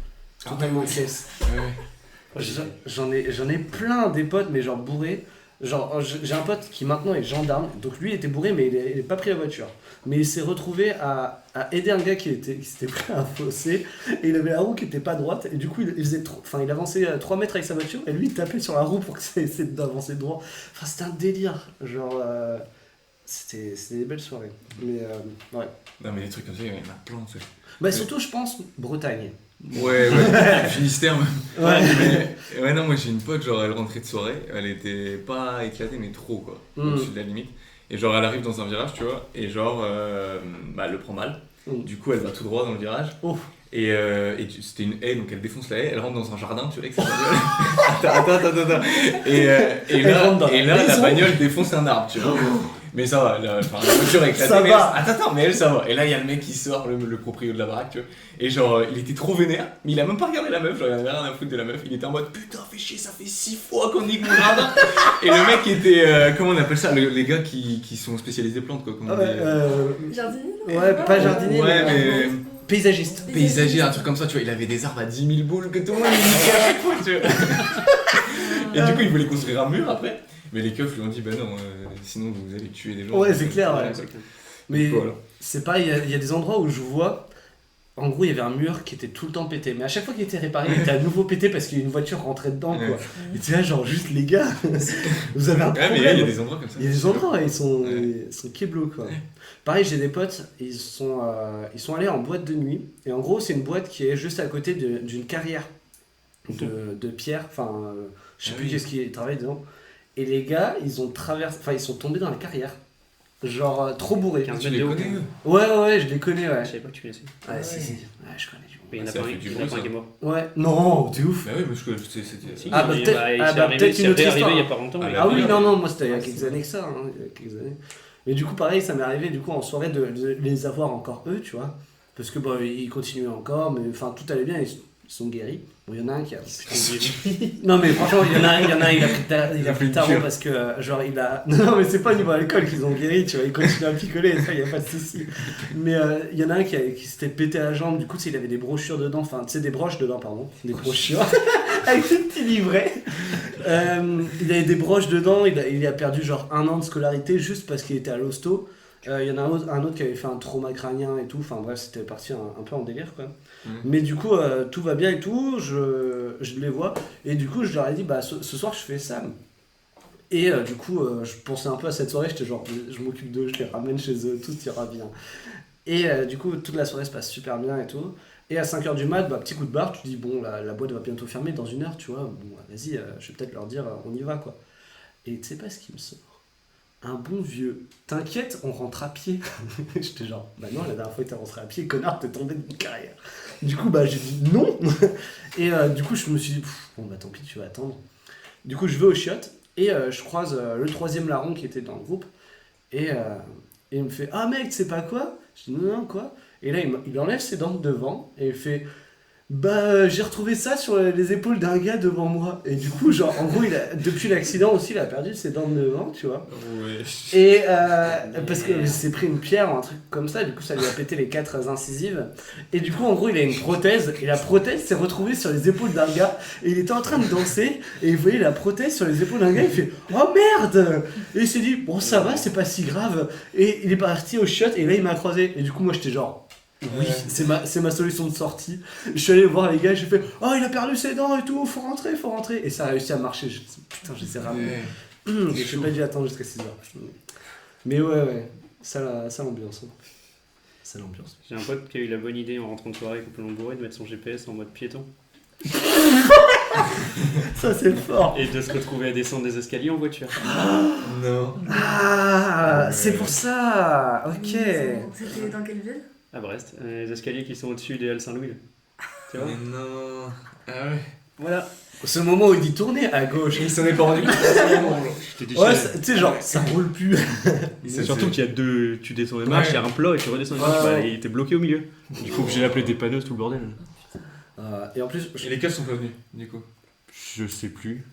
totalement caisse. Ouais. J'en ai plein des potes, mais genre bourrés. Genre, j'ai un pote qui maintenant est gendarme, donc lui il était bourré, mais il est pas pris la voiture. Mais il s'est retrouvé à aider un gars qui s'était pris à un fossé, et il avait la roue qui était pas droite, et du coup il avançait 3 mètres avec sa voiture, et lui il tapait sur la roue pour que ça essaie d'avancer droit. Enfin, c'était un délire. Genre, c'était des belles soirées. Mais ouais. Non, mais des trucs comme ça, il y en a plein, tu sais. Bah, surtout, je pense, Bretagne. Ouais, Finistère même. Ouais. Mais, ouais, non, moi j'ai une pote, genre elle rentrait de soirée, elle était pas éclatée, mais trop quoi, au-dessus de la limite. Et genre elle arrive dans un virage, tu vois, et genre elle le prend mal. Du coup elle va tout droit dans le virage. Oh. Et c'était une haie, donc elle défonce la haie, elle rentre dans un jardin, tu vois, avec sa bagnole. attends. Et là la bagnole défonce un arbre, tu vois. Mais ça va, la voiture est éclatée. Ça mais va. Attends, mais elle ça va. Et là il y a le mec qui sort, le proprio de la baraque, tu vois. Et genre il était trop vénère, mais il a même pas regardé la meuf, genre il avait rien à foutre de la meuf. Il était en mode putain, fais chier, ça fait 6 fois qu'on nique mon jardin. Et le mec était, comment on appelle ça, les gars qui sont spécialisés plantes quoi. Comment on dit, Jardinier, non? Ouais, pas jardinier, ouais, mais paysagiste. paysager, un truc comme ça, tu vois. Il avait des arbres à 10 000 boules que tout le monde il niquait à chaque fois, tu vois. Et du coup il voulait construire un mur après. Mais les keufs lui ont dit bah non, sinon vous allez tuer des gens. Ouais, c'est clair, ouais. c'est clair. Mais Voilà. c'est pareil, il y a des endroits où je vois, en gros, il y avait un mur qui était tout le temps pété. Mais à chaque fois qu'il était réparé, il était à nouveau pété parce qu'il y a une voiture rentrait dedans, quoi. Et tu sais, là, genre, juste les gars, vous avez un Ouais, problème. mais il y a des endroits comme ça. Il y a des endroits, ils sont Ouais. keblo, quoi. Pareil, j'ai des potes, ils sont allés en boîte de nuit. Et en gros, c'est une boîte qui est juste à côté d'une carrière de pierre. Enfin, je sais Ah plus oui. qu'est-ce qui travaille dedans. Et les gars, ils sont tombés dans la carrière. Genre, trop bourrés. 15 Tu mètres les de haut. connais, eux? Ouais, je les connais, ouais. Je savais pas que tu connaissais. Ouais, Ouais. si. Ouais, je connais du monde. Mais il y en a Ça pas fait un du il y en a bruit, pas un ça. qui est mort. Ouais, non, t'es ouf. Bah oui, mais c'était. Si, Ah, bah, il- peut-être- il ah, s'est bah, arrivé- peut-être c'est une autre arrivé histoire. il y a pas longtemps. Ah, il bah, a- Ah oui, oui, non, moi c'était il y a Ouais, quelques c'est années que ça, hein, il y a quelques années. Mais du coup, pareil, ça m'est arrivé du coup en soirée de les avoir encore eux, tu vois. Parce que bon, ils continuaient encore, mais enfin tout allait bien, ils sont guéris. Bon, il y en a un qui a. Non, mais franchement, il y en a un, il a pris le tarot parce que, genre, il a. Non, mais c'est pas au niveau alcool qu'ils ont guéri, tu vois, ils continuent à picoler, et ça, il n'y a pas de souci. Mais il y en a un qui s'était pété la jambe, du coup, tu sais, il avait des brochures dedans, enfin, tu sais, des broches dedans, pardon, des brochures, avec des petits livrets. Il avait des broches dedans, il a perdu genre 1 an de scolarité juste parce qu'il était à l'hosto. Il y en a un autre qui avait fait un trauma crânien et tout, enfin bref, c'était parti un peu en délire quoi. Mais du coup, tout va bien et tout, je les vois, et du coup, je leur ai dit, bah ce soir, je fais ça. Et du coup, je pensais un peu à cette soirée, j'étais genre, je m'occupe d'eux, je les ramène chez eux, tout ira bien. Et du coup, toute la soirée se passe super bien et tout. Et à 5h du mat, bah, petit coup de barre, tu te dis, bon, la boîte va bientôt fermer dans 1 heure, tu vois, bon, vas-y, je vais peut-être leur dire, on y va, quoi. Et tu sais pas ce qui me sort? Un bon vieux, t'inquiète, on rentre à pied. J'étais genre, bah non, la dernière fois que t'es rentré à pied, connard, t'es tombé d'une carrière. Du coup, bah j'ai dit non. Et du coup, je me suis dit, bon, bah tant pis, tu vas attendre. Du coup, je vais au chiottes et je croise le 3e larron qui était dans le groupe. Et il me fait, ah mec, tu sais pas quoi? Je dis, non, quoi? Et là, il enlève ses dents de devant et il fait, bah j'ai retrouvé ça sur les épaules d'un gars devant moi. Et du coup, genre, en gros, depuis l'accident aussi, il a perdu ses dents de devant, tu vois. Ouais. Et parce qu'il s'est pris une pierre ou un truc comme ça, du coup ça lui a pété les 4 incisives. Et du coup en gros il a une prothèse, et la prothèse s'est retrouvée sur les épaules d'un gars, et il était en train de danser, et il voyait la prothèse sur les épaules d'un gars, il fait oh merde. Et il s'est dit bon ça va, c'est pas si grave. Et il est parti au shot, et là il m'a croisé, et du coup moi j'étais genre oui, c'est ma solution de sortie. Je suis allé voir les gars, j'ai fait oh il a perdu ses dents et tout, faut rentrer. Et ça a réussi à marcher, putain j'essaie de ramener. J'ai pas dû attendre jusqu'à 6h. Mais ouais, ça l'ambiance. Hein. Ça l'ambiance. J'ai un pote qui a eu la bonne idée en rentrant de soirée complètement bourré de mettre son GPS en mode piéton Ça c'est fort. et de se retrouver à descendre des escaliers en voiture. Non. Ah, c'est pour ça. Ok. C'était dans quelle ville? À Brest, les escaliers qui sont au-dessus des Halles Saint-Louis. Tu vois? Mais non. Ah ouais. Voilà. Ce moment où il dit tourner à gauche. Il s'en est pas rendu compte. Je t'ai dit, Ouais, tu sais, genre, ça roule plus. c'est surtout qu'il y a deux. Tu descends les marches, il y a un plat et tu redescends les marches. Ouais. Bah, il était bloqué au milieu. Du coup, obligé d'appeler des panneuses, tout le bordel. Et en plus, Et les keufs sont pas venus, du coup. Je sais plus.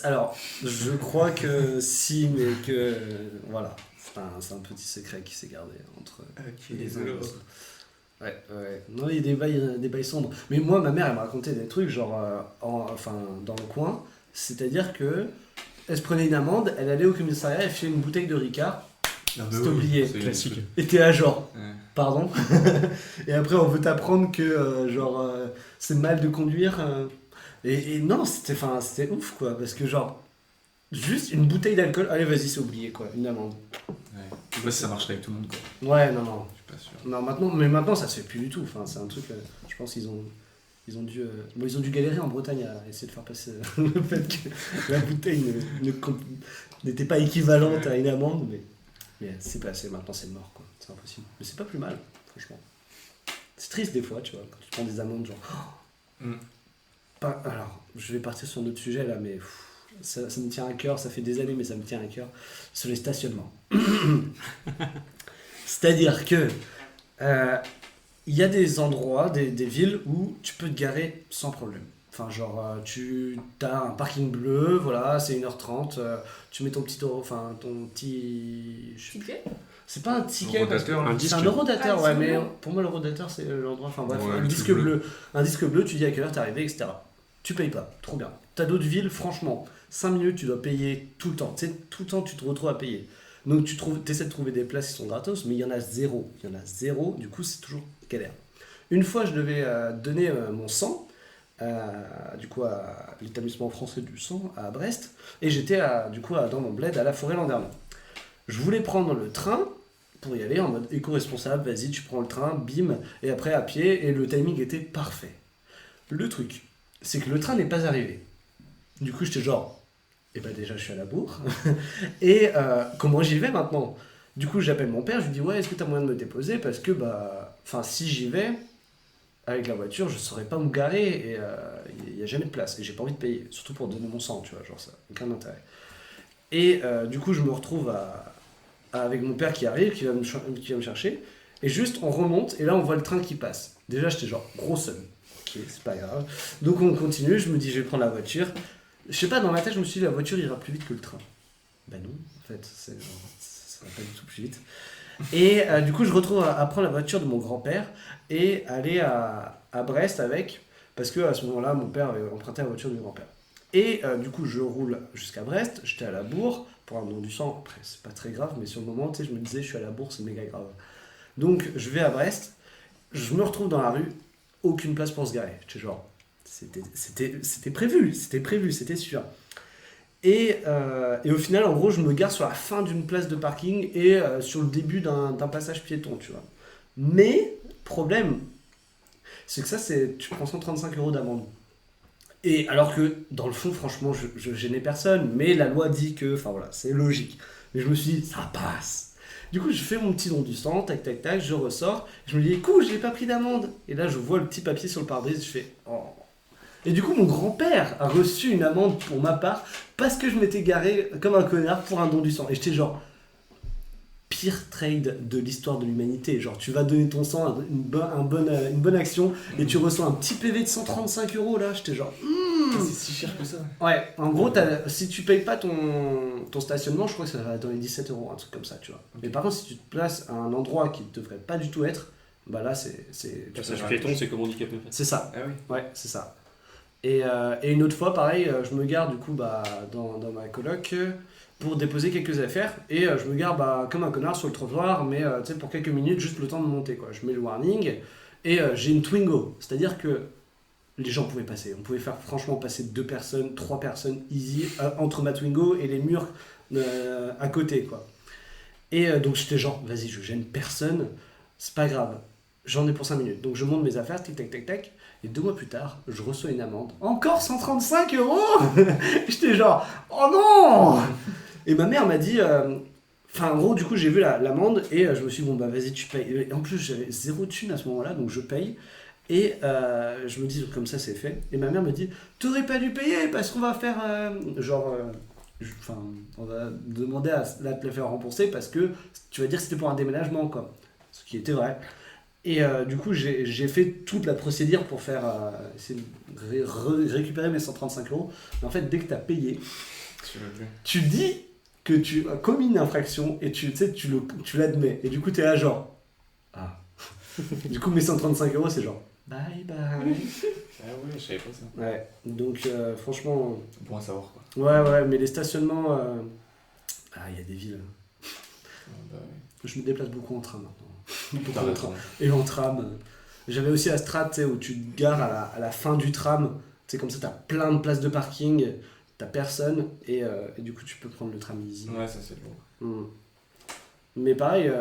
alors, je crois que si, mais que voilà, c'est un petit secret qui s'est gardé entre les uns et les autres. Ouais. Non, il y a des bails sombres. Mais moi, ma mère, elle me racontait des trucs, genre, dans le coin. C'est-à-dire que elle se prenait une amende, elle allait au commissariat, elle filait une bouteille de Ricard. C'est oublié. C'est Classique. Et t'es là, genre, Ouais. pardon. Et après, on veut t'apprendre que, c'est mal de conduire. Et non, c'était ouf, quoi. Parce que, genre, juste une bouteille d'alcool, allez, vas-y, c'est oublié, quoi. Une amende. Ouais. Je sais pas si ça marcherait avec tout le monde, quoi. Ouais, non. Je suis pas sûr. Non, maintenant, ça se fait plus du tout. Enfin, c'est un truc, je pense qu'ils ont dû galérer en Bretagne à essayer de faire passer le fait que la bouteille n'était pas équivalente à une amende, mais c'est passé, maintenant c'est mort, quoi. C'est impossible. Mais c'est pas plus mal, franchement. C'est triste des fois, tu vois, quand tu prends des amendes, genre. Alors, je vais partir sur un autre sujet là, mais ça me tient à cœur, ça fait des années, mais ça me tient à cœur, sur les stationnements. C'est-à-dire que il y a des endroits, des villes où tu peux te garer sans problème. Enfin, genre, tu as un parking bleu, voilà, c'est 1h30, tu mets ton petit euro, enfin, ton petit... Ticket? C'est pas un ticket, Eurodateur, parce que- un c'est un disque. eurodateur, Ah, ouais, c'est mais bon. pour moi, l'eurodateur, c'est l'endroit, enfin bref, Ouais, un le disque truc bleu. Un disque bleu, tu dis à quelle heure t'es arrivé, etc. Tu payes pas, trop bien. T'as d'autres villes, franchement, 5 minutes, tu dois payer tout le temps. Tu sais, tout le temps, tu te retrouves à payer. Donc, tu essaies de trouver des places qui sont gratos, mais il y en a zéro. Du coup, c'est toujours galère. Une fois, je devais donner mon sang, du coup, à l'établissement français du sang à Brest, et j'étais du coup dans mon bled à la forêt Landerneau. Je voulais prendre le train pour y aller en mode éco-responsable, vas-y, tu prends le train, bim, et après à pied, et le timing était parfait. Le truc, c'est que le train n'est pas arrivé. Du coup, j'étais genre, eh ben déjà, je suis à la bourre, et comment j'y vais maintenant? Du coup, j'appelle mon père, je lui dis, ouais, est-ce que t'as moyen de me déposer? Parce que, si j'y vais, avec la voiture, je saurais pas me garer, et il n'y a jamais de place, et j'ai pas envie de payer, surtout pour donner mon sang, tu vois, genre ça, aucun intérêt. Et du coup, je me retrouve avec mon père qui arrive, qui va me chercher, et juste on remonte, et là on voit le train qui passe. Déjà, j'étais genre, gros seum. Ok, c'est pas grave. Donc on continue, je me dis, je vais prendre la voiture. Je sais pas, dans ma tête, je me suis dit, la voiture ira plus vite que le train. Ben non, en fait, ça va pas du tout plus vite. Et du coup, je retrouve à prendre la voiture de mon grand-père et aller à Brest avec, parce que à ce moment-là, mon père avait emprunté la voiture de mon grand-père. Et du coup, je roule jusqu'à Brest, j'étais à la bourre pour un don du sang. Après, c'est pas très grave, mais sur le moment, tu sais, je me disais, je suis à la bourre, c'est méga grave. Donc, je vais à Brest, je me retrouve dans la rue, aucune place pour se garer. J'étais genre, c'était prévu, c'était sûr. Et au final, en gros, je me gare sur la fin d'une place de parking et sur le début d'un passage piéton, tu vois. Mais, problème, c'est que ça, tu prends 135 € d'amende. Et alors que, dans le fond, franchement, je gênais personne, mais la loi dit que, enfin voilà, c'est logique. Mais je me suis dit, ça passe. Du coup, je fais mon petit don du sang, tac, tac, tac, je ressors, je me dis, écoute, j'ai pas pris d'amende. Et là, je vois le petit papier sur le pare-brise, je fais, oh. Et du coup, mon grand-père a reçu une amende pour ma part, parce que je m'étais garé comme un connard pour un don du sang. Et j'étais genre, pire trade de l'histoire de l'humanité. Genre, tu vas donner ton sang à une bonne action, et tu reçois un petit PV de 135 € là. J'étais genre, C'est si cher que ça. Ouais, en gros, si tu payes pas ton stationnement, je crois que ça va dans les 17 €, un truc comme ça, tu vois. Okay. Mais par contre, si tu te places à un endroit qui ne devrait pas du tout être, bah là, c'est Passage piéton, c'est comme handicapé en fait. C'est ça. Ah oui. Ouais, c'est ça. Et une autre fois, pareil, je me gare du coup dans ma coloc pour déposer quelques affaires, et je me gare comme un connard sur le trottoir, mais tu sais, pour quelques minutes, juste le temps de monter, quoi. Je mets le warning, et j'ai une Twingo, c'est-à-dire que les gens pouvaient passer. On pouvait faire franchement passer 2 personnes, 3 personnes easy entre ma Twingo et les murs à côté, quoi. Et donc j'étais genre, vas-y, je gêne personne, c'est pas grave. J'en ai pour 5 minutes. Donc je monte mes affaires, tic tac tac tac, et 2 mois plus tard, je reçois une amende. Encore 135 €. J'étais genre, oh non. Et ma mère m'a dit, en gros, du coup, j'ai vu l'amende, et je me suis dit, bon, vas-y, tu payes. Et en plus, j'avais 0 thune à ce moment-là, donc je paye. Et je me dis, comme ça, c'est fait. Et ma mère me dit, t'aurais pas dû payer, parce qu'on va faire, on va demander à te la faire rembourser, parce que tu vas dire que c'était pour un déménagement, quoi. Ce qui était vrai. Et du coup, j'ai fait toute la procédure pour faire essayer de récupérer mes 135 €. Mais en fait, dès que tu as payé, tu dis que tu as commis une infraction, et tu l'admets. Et du coup, tu es là genre, ah. Du coup, mes 135 €, c'est genre, bye bye. Ah ouais, je savais pas ça. Ouais, donc franchement... Bon à savoir quoi. Ouais, mais les stationnements... il y a des villes. Bah, ouais. Je me déplace beaucoup en train maintenant. T'as raison. Et en tram. J'avais aussi à Strat, tu sais, où tu te gares à la fin du tram. Tu sais, comme ça, t'as plein de places de parking, t'as personne, et du coup, tu peux prendre le tram easy. Ouais, ça c'est lourd. Mais pareil,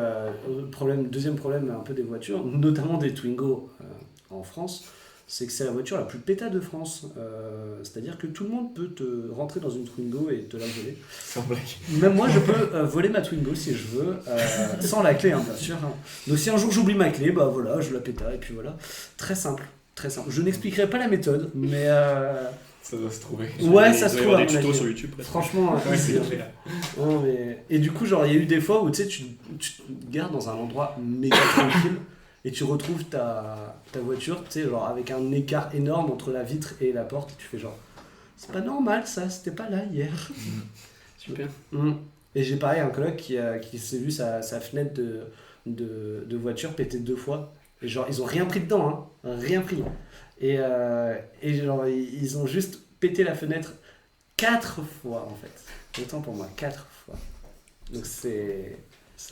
deuxième problème un peu des voitures, notamment des Twingo en France, c'est que c'est la voiture la plus péta de France. C'est-à-dire que tout le monde peut te rentrer dans une Twingo et te la voler. Sans blague. Même moi, je peux voler ma Twingo si je veux, sans la clé, hein, bien sûr. Hein. Donc si un jour j'oublie ma clé, bah voilà, je la péta, et puis voilà. Très simple, très simple. Je n'expliquerai pas la méthode, mais... Ça doit se trouver. Ouais, ça se trouve. Il doit y avoir des tutos sur YouTube. Presque. Franchement, Ouais, c'est vrai. Non, mais... Et du coup, genre, il y a eu des fois où tu sais, tu te gares dans un endroit méga tranquille, et tu retrouves ta voiture, tu sais, genre avec un écart énorme entre la vitre et la porte, et tu fais genre, c'est pas normal ça, c'était pas là hier. Super. Et j'ai pareil un coloc qui s'est vu sa fenêtre de voiture péter 2 fois. Et genre, ils ont rien pris dedans, hein, rien pris. Et genre, ils ont juste pété la fenêtre 4 fois en fait. Autant pour moi, 4 fois. Donc ça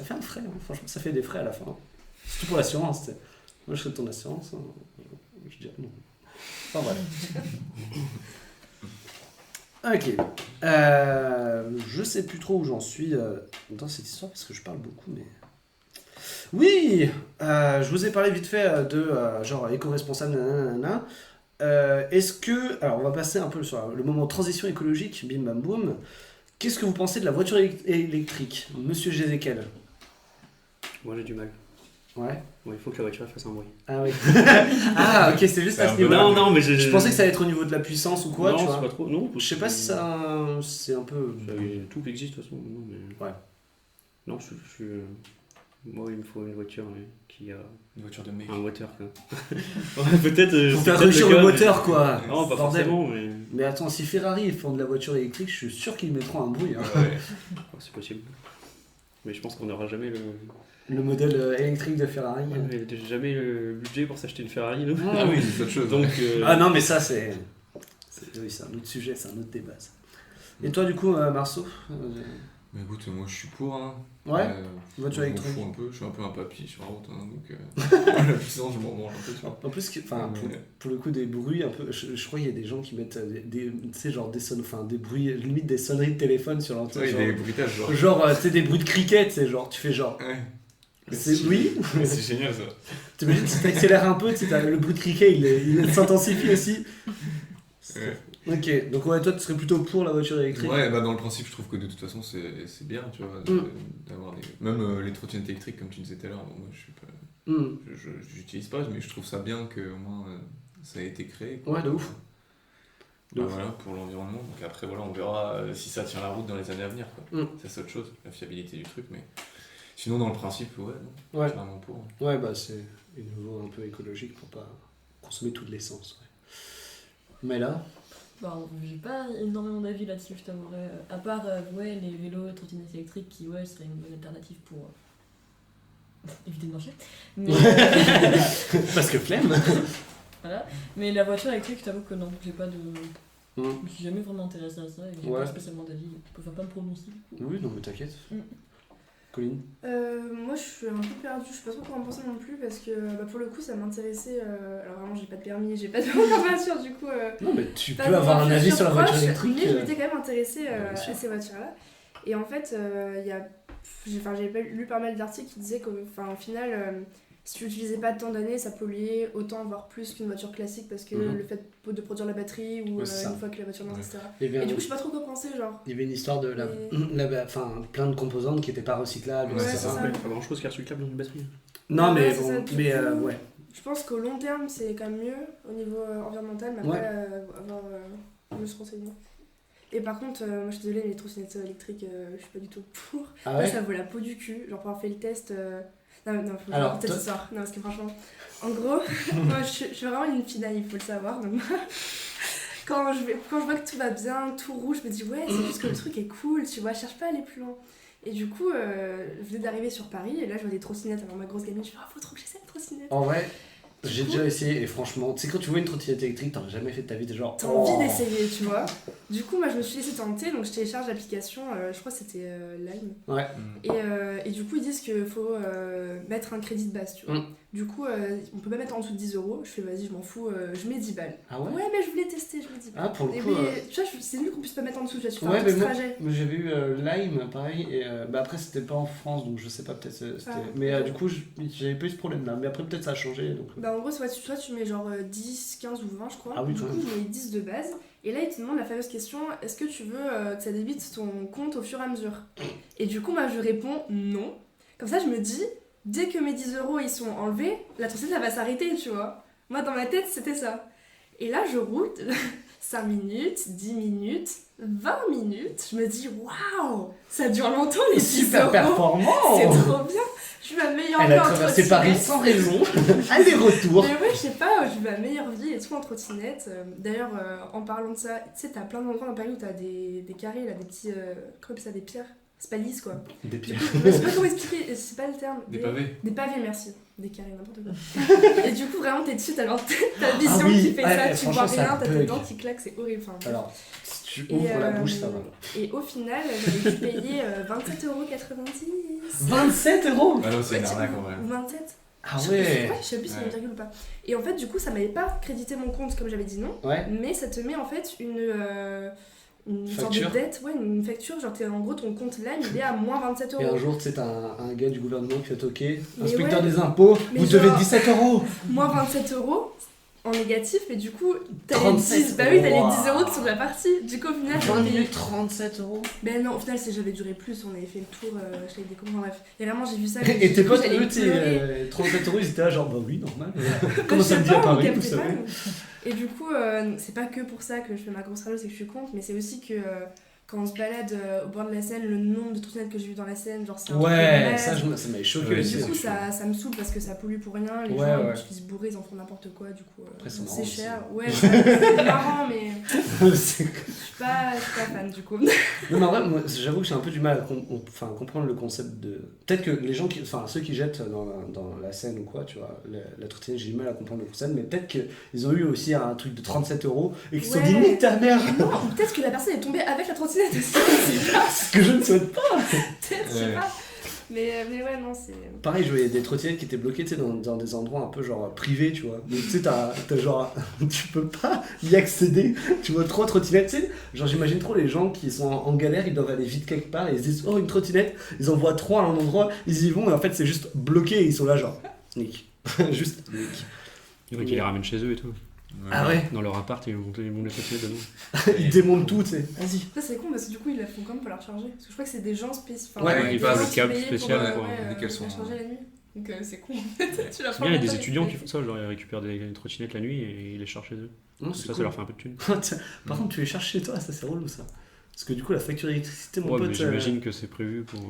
fait un frais, hein, franchement, ça fait des frais à la fin. Surtout pour l'assurance, tu sais. Moi, je serais ton assurance. Hein. Je dirais non. Enfin, voilà. Ok. Je sais plus trop où j'en suis dans cette histoire parce que je parle beaucoup, mais. Oui, je vous ai parlé vite fait de genre éco-responsable, nanana. Est-ce que. Alors, on va passer un peu sur le moment transition écologique, bim bam boum. Qu'est-ce que vous pensez de la voiture électrique, monsieur Jézékel? Moi j'ai du mal. Ouais. Bon, il faut que la voiture fasse un bruit. Ah oui. Ah, ok, c'est juste à ce niveau-là. Non, mais Je pensais que ça allait être au niveau de la puissance ou quoi, non, tu c'est vois. pas trop. Non, Je sais pas si ça. C'est un peu. Tout existe de toute façon. Non, mais... Ouais. Non, je suis. Moi, il me faut une voiture qui a Une voiture de mec. un moteur. Quoi. Ouais, peut-être. Pour c'est faire peut-être réussir le le cas, moteur, quoi. mais- Non, pas Bordel. forcément, mais. Mais attends, si Ferrari ils font de la voiture électrique, je suis sûr qu'ils mettront un bruit. Hein. Ouais. Oh, c'est possible. Mais je pense qu'on n'aura jamais le. Le modèle électrique de Ferrari. J'ai jamais le budget pour s'acheter une Ferrari. Nous. Ah oui, c'est autre chose. Donc. Ah non, mais ça, c'est. Oui, c'est un autre sujet, c'est un autre débat. Ça. Et toi, du coup, Marceau Mais écoute, moi je suis pour. Hein. Ouais, je voiture m'en électrique. fous un peu, je suis un peu un papy sur la route, hein, donc la puissance, je m'en branle un peu, tu vois. En plus, pour le coup, des bruits un peu. Je crois qu'il y a des gens qui mettent tu sais, genre des bruits, limite des sonneries de téléphone sur l'antenne. Ouais, il y a des bruitages, genre. Genre, tu sais, des bruits de cricket, c'est genre, tu fais genre. Ouais. Oui, C'est génial ça. t'imagines si t'accélères un peu, tu sais, le bruit de cricket il s'intensifie aussi. Ouais. Ok, donc ouais, toi tu serais plutôt pour la voiture électrique. Ouais, bah dans le principe, je trouve que de toute façon, c'est bien, tu vois, d'avoir des. Même les trottinettes électriques, comme tu disais tout à l'heure, bon, moi je suis pas. J'utilise pas, mais je trouve ça bien que au moins ça ait été créé. Quoi. Ouais, de ouf. Bah, voilà, pour l'environnement. Donc après, voilà, on verra si ça tient la route dans les années à venir. Quoi. Ça, c'est autre chose, la fiabilité du truc, mais sinon, dans le principe, ouais, non. Ouais. C'est vraiment pour. Ouais, bah c'est une nouveau un peu écologique pour pas consommer tout de l'essence. Ouais. Mais là, Bah, j'ai pas énormément d'avis là-dessus, je t'avouerai. À part, ouais, les vélos et trottinettes électriques qui, ouais, seraient une bonne alternative pour éviter de marcher. Mais, parce que flemme. voilà. Mais la voiture électrique, je t'avoue que non, j'ai pas de. Mm. Je me suis jamais vraiment intéressée à ça et j'ai Ouais. pas spécialement d'avis. Je préfère pas me prononcer. Oui, non, mais t'inquiète. Mm. Colline. Moi je suis un peu perdue, je sais pas trop quoi en penser non plus parce que bah, pour le coup ça m'intéressait. Alors vraiment j'ai pas de permis, j'ai pas de voiture du coup. Non, mais tu pas peux de avoir un avis sur la voiture proche, électrique. Mais je m'étais quand même intéressée bien sûr. à ces voitures-là. Et en fait, j'avais lu pas mal d'articles qui disaient qu'au final, si tu l'utilisais pas tant d'années, ça polluait autant, voire plus qu'une voiture classique parce que Mhm. le fait de produire la batterie ou Ouais, c'est ça. une fois que la voiture lance, Ouais. etc. Il y avait Et du coup, je sais pas trop quoi penser, genre. il y avait une histoire de enfin, plein de composantes qui étaient pas recyclables. Ouais, etc. c'est ça. Pas grand chose qui est recyclable dans une batterie. Non, mais Ouais, c'est bon, ça, du mais coup, ouais. Je pense qu'au long terme, c'est quand même mieux au niveau environnemental, mais après, avoir mieux se renseigner. Et par contre, moi je suis désolée, mais les trottinettes électriques, je suis pas du tout pour. Ah Moi, ouais. ça vaut la peau du cul. Genre, pour avoir fait le test. Non, faut Alors, peut-être toi- ce soir. Non, parce que franchement, en gros, moi je suis vraiment une fille naïve, faut le savoir. Donc, quand je vois que tout va bien, tout rouge, je me dis, ouais, c'est juste que le truc est cool, tu vois, je cherche pas à aller plus loin. Et du coup, je venais d'arriver sur Paris, et là je vois des trottinettes. Alors, ma grosse gamine, je fais, faut trop que j'essaie de trottinette. En vrai, j'ai déjà essayé et franchement, tu sais, quand tu vois une trottinette électrique, t'en as jamais fait de ta vie, t'es genre. T'as envie d'essayer, tu vois. Du coup, moi je me suis laissée tenter, donc je télécharge l'application, je crois que c'était Lime. Ouais. Et du coup, ils disent qu'il faut mettre un crédit de base, tu vois. Mm. Du coup, on peut pas mettre en dessous de 10 €. Je fais, vas-y, je m'en fous, je mets 10 balles. Ah ouais. Ouais, mais je voulais tester, je mets 10 balles. Ah, pour le Et coup. mais, tu vois, c'est mieux qu'on puisse pas mettre en dessous, tu vois, tu fais Ouais, un mais petit moi, trajet. j'avais eu Lime, pareil, et bah après c'était pas en France, donc je sais pas, peut-être c'était... Ah. Mais du coup, j'avais pas eu ce problème-là, mais après peut-être ça a changé, donc... Bah, en gros, soit tu mets genre 10, 15 ou 20, je crois. Ah oui, du quand coup, même. je mets 10 de base. Et là, il te demande la fameuse question, est-ce que tu veux que ça débite ton compte au fur et à mesure? Et du coup, moi, je réponds non. Comme ça, je me dis, dès que mes 10 € ils sont enlevés, la trottinette, elle va s'arrêter, tu vois. Moi, dans ma tête, c'était ça. Et là, je roule 5 minutes, 10 minutes, 20 minutes. Je me dis, waouh, ça dure longtemps les 10 Super €. performant. C'est trop bien. Je vais à meilleure Elle vie a en traversé Paris trottinette. sans raison, aller-retour. Mais ouais, je sais pas, je vais à meilleure vie et tout en trottinette. D'ailleurs, en parlant de ça, tu sais, t'as plein d'endroits dans Paris où t'as des carrés, là, des petits. Comment ça, des pierres? C'est pas lisse quoi. Des Du pieds. coup, je sais pas comment expliquer, c'est pas le terme. Des pavés. Des pavés, merci. Des carrés, n'importe quoi. Et du coup, vraiment, t'es dessus, t'as ta vision Ah oui, qui fait ouais, ça, tu vois franchement, ça rien, t'as tes bug. dents qui claquent, c'est horrible. Enfin, Alors, si tu et, ouvres la bouche, ça va. Et au final, j'avais dû payer 27,90 €. 27 €. Ah non, c'est une Ouais, arnaque en vrai. Ou 27. Ah Je ouais. sais plus si c'est Ouais. une virgule ou pas. Et en fait, du coup, ça m'avait pas crédité mon compte comme j'avais dit non, Ouais. mais ça te met en fait une sorte Facture. de dette, ouais, une facture. Genre, en gros, ton compte là, il est à moins 27 Et un euros. jour, tu sais, t'as un gars du gouvernement qui fait OK, Mais inspecteur ouais. des impôts, Mais vous devez genre- 17 euros. Moins 27 euros en négatif, mais du coup, t'as les 37 10, bah oui, t'as les Wow. 10 euros qui sont déjà partis. Du coup, au final, j'ai payé. 37 euros. Ben non, au final, j'avais duré plus, on avait fait le tour, je l'avais découvert, bref. Et vraiment, j'ai vu ça. Et tes du coup, potes, j'allais eux, tu pleurer. sais, 37 euros, ils étaient là, genre, bah oui, normal. Bah, Comment je ça sais me dit à pas, on Paris, vous captait pas, savez? mais- Et du coup, c'est pas que pour ça que je fais ma grosse rageuse et que je suis contre, mais c'est aussi que quand on se balade au bord de la Seine, le nombre de trottinettes que j'ai vu dans la Seine, genre c'est un truc de Ouais, malade. ça m'avait choqué Ouais, aussi. Du coup, hein. ça me saoule parce que ça pollue pour rien. Les Ouais, gens, ouais. ils se bourrent, ils en font n'importe quoi. Du coup, Après, c'est marrant c'est aussi. cher. Ouais, c'est marrant, mais je C'est- suis pas fan du coup. Non, mais en vrai, moi, j'avoue que j'ai un peu du mal à comprendre le concept de. Peut-être que les gens ceux qui jettent dans la Seine ou quoi, tu vois, la trottinette, j'ai du mal à comprendre le concept, mais peut-être qu'ils ont eu aussi un truc de 37 euros et qu'ils se sont dit, Ouais. nique ta mère. Non, ou peut-être que la personne est tombée avec la trottinette aussi. C'est pas, Ce que je ne souhaite pas. peut-être, je sais Ouais. pas. Mais ouais, non, c'est. Pareil, je voyais des trottinettes qui étaient bloquées, tu sais, dans des endroits un peu genre privés, tu vois. Donc, tu sais, t'as genre, tu peux pas y accéder. Tu vois 3 trottinettes, tu sais. Genre, j'imagine trop les gens qui sont en galère, ils doivent aller vite quelque part, et ils se disent, oh, une trottinette. Ils envoient 3 à un endroit, ils y vont, et en fait, c'est juste bloqué, et ils sont là, genre, nique. Juste, nique. Il y en a qui les ramènent chez eux et tout. Ah ouais. Dans leur appart, ils vont les trottinettes dedans. Ils démontent tout, tu sais. Vas-y. Ça, c'est con parce que du coup, ils la font quand même pour la recharger. Parce que je crois que c'est des gens spécifiques. Ouais, ils passent le câble spécial, quoi. Ouais, Dès qu'elles sont- la charger la nuit. Donc c'est con. tu la C'est prends bien, il y a le des matin, étudiants et- qui font ça, genre ils récupèrent des trottinettes la nuit et ils les chargent chez eux. Non, Ça, c'est ça cool. leur fait un peu de thunes. Par contre, tu les cherches chez toi, ça c'est relou ça. Parce que du coup, la facture d'électricité, mon Ouais, pote. mais j'imagine que c'est prévu pour.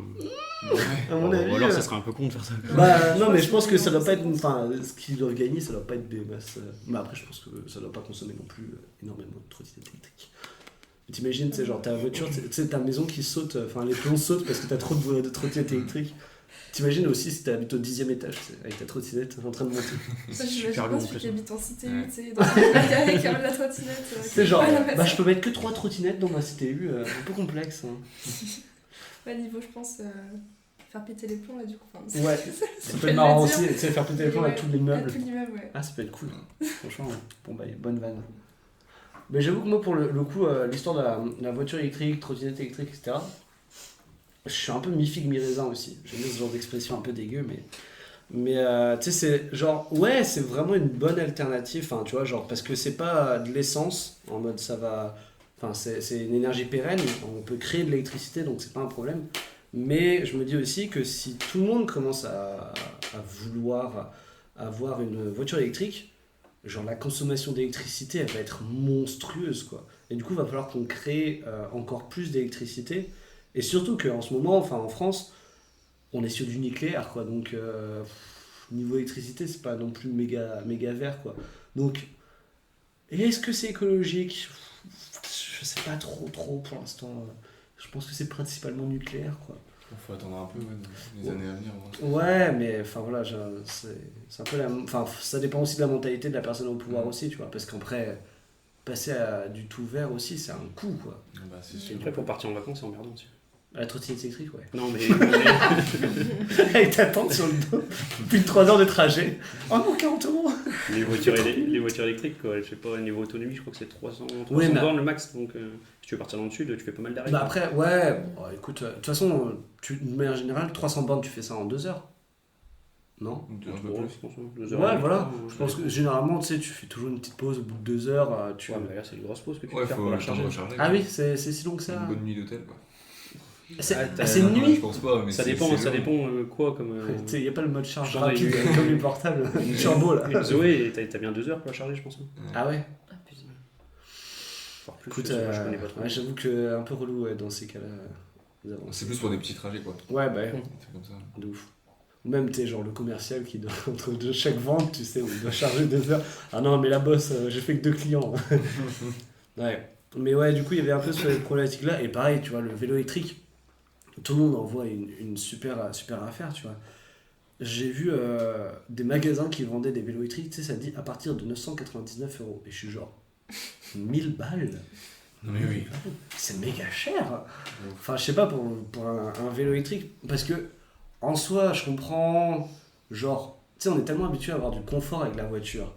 À mon avis. Ou alors ça serait un peu con de faire ça. Bah non, mais je pense que ça doit pas être. Enfin, ce qu'ils doivent gagner, ça doit pas être des masses. Mais après, je pense que ça doit pas consommer non plus énormément de trottinettes électriques. Mais t'imagines, c'est genre ta voiture, tu sais, ta maison qui saute, enfin les plombs sautent parce que t'as trop de trottinettes électriques. T'imagines aussi si t'habites au 10e étage, tu sais, avec ta trottinette en train de monter. Ça, C'est j'imagine super pas long en celui plus. qui habite en cité U, Ouais. tu sais, dans une bagarre qui ramène la trottinette. C'est genre, Ouais, bah je peux mettre que 3 trottinettes dans ma CTU, un peu complexe. Hein. Ouais, niveau, je pense, faire péter les plombs là, du coup. Enfin, Ouais, ça ça fait peut être marrant le dire. aussi, tu sais, faire péter les plombs à Ouais, tous les à meubles. tous l'immeuble, ouais. Ah, ça peut être cool. Franchement, bon bah, bonne vanne. Mais j'avoue que moi, pour le coup, l'histoire de la voiture électrique, trottinette électrique, etc., je suis un peu mi-figue, mi-raisin aussi. J'aime bien ce genre d'expression un peu dégueu, mais tu sais, c'est genre, ouais, c'est vraiment une bonne alternative, enfin, tu vois, genre, parce que c'est pas de l'essence, en mode ça va. Enfin, c'est une énergie pérenne, on peut créer de l'électricité, donc c'est pas un problème. Mais je me dis aussi que si tout le monde commence à vouloir avoir une voiture électrique, genre la consommation d'électricité, elle va être monstrueuse, quoi. Et du coup, il va falloir qu'on crée encore plus d'électricité. Et surtout qu'en ce moment, enfin en France, on est sur du nucléaire, quoi. Donc, niveau électricité, c'est pas non plus méga vert, quoi. Donc, est-ce que c'est écologique ? Je sais pas trop pour l'instant. Je pense que c'est principalement nucléaire, quoi. Faut attendre un peu, ouais, dans les années à venir. Ouais, mais enfin voilà, c'est un peu la. Enfin, ça dépend aussi de la mentalité de la personne au pouvoir aussi, tu vois. Parce qu'après, passer à du tout vert aussi, c'est un coup, quoi. Bah, c'est sûr. Après, pour partir en vacances, c'est emmerdant aussi. La trottinette électrique, ouais. Non, mais. Avec ta tente sur le dos, plus de 3 heures de trajet. Oh non, 40 euros. les voitures électriques, quoi, je sais pas, niveau autonomie, je crois que c'est 300 Oui, mais- bornes le max. Donc, si tu veux partir dans le sud, tu fais pas mal d'arrêts. Bah après, ouais, bon, écoute, de toute façon, de manière générale, 300 bornes, tu fais ça en 2 heures. Non ? Un peu plus. Ouais, voilà. Je pense que généralement, tu sais, tu fais toujours une petite pause au bout de 2 heures. Ouais, mais là, c'est une grosse pause que tu Ouais, peux faire faut pour la le temps de charger. recharger. Ah oui, c'est si long que ça. Une bonne nuit d'hôtel, quoi. C'est Ah, t'as- c'est une Je nuit. pense pas, mais Ça c'est- dépend, c'est ça long. dépend quoi comme. Tu sais, il n'y a pas le mode charge Genre rapide des- comme les portables. Une turbo là. Une Zoé, t'as bien 2 heures pour la charger, je pense. Ah ouais. Ah putain. Voire plus, Écoute, je connais pas trop. ouais, j'avoue que un peu relou ouais, dans ces cas-là. nous avons- C'est plus pour des petits trajets, quoi. Ouais, bah, C'est comme ça. de ouf. Ou même, tu sais, genre le commercial qui doit, entre chaque vente, tu sais, où il doit charger 2 heures. Ah non, mais la bosse, j'ai fait que 2 clients. Ouais. Mais ouais, du coup, il y avait un peu cette problématique-là. Et pareil, tu vois, le vélo électrique, tout le monde en voit une super affaire, tu vois. J'ai vu des magasins qui vendaient des vélos électriques, tu sais, ça dit à partir de 999 €. Et je suis genre, 1000 balles. Non, mais oui. C'est méga cher. Enfin, je sais pas, pour un vélo électrique, parce que en soi, je comprends, genre, sais, on est tellement habitué à avoir du confort avec la voiture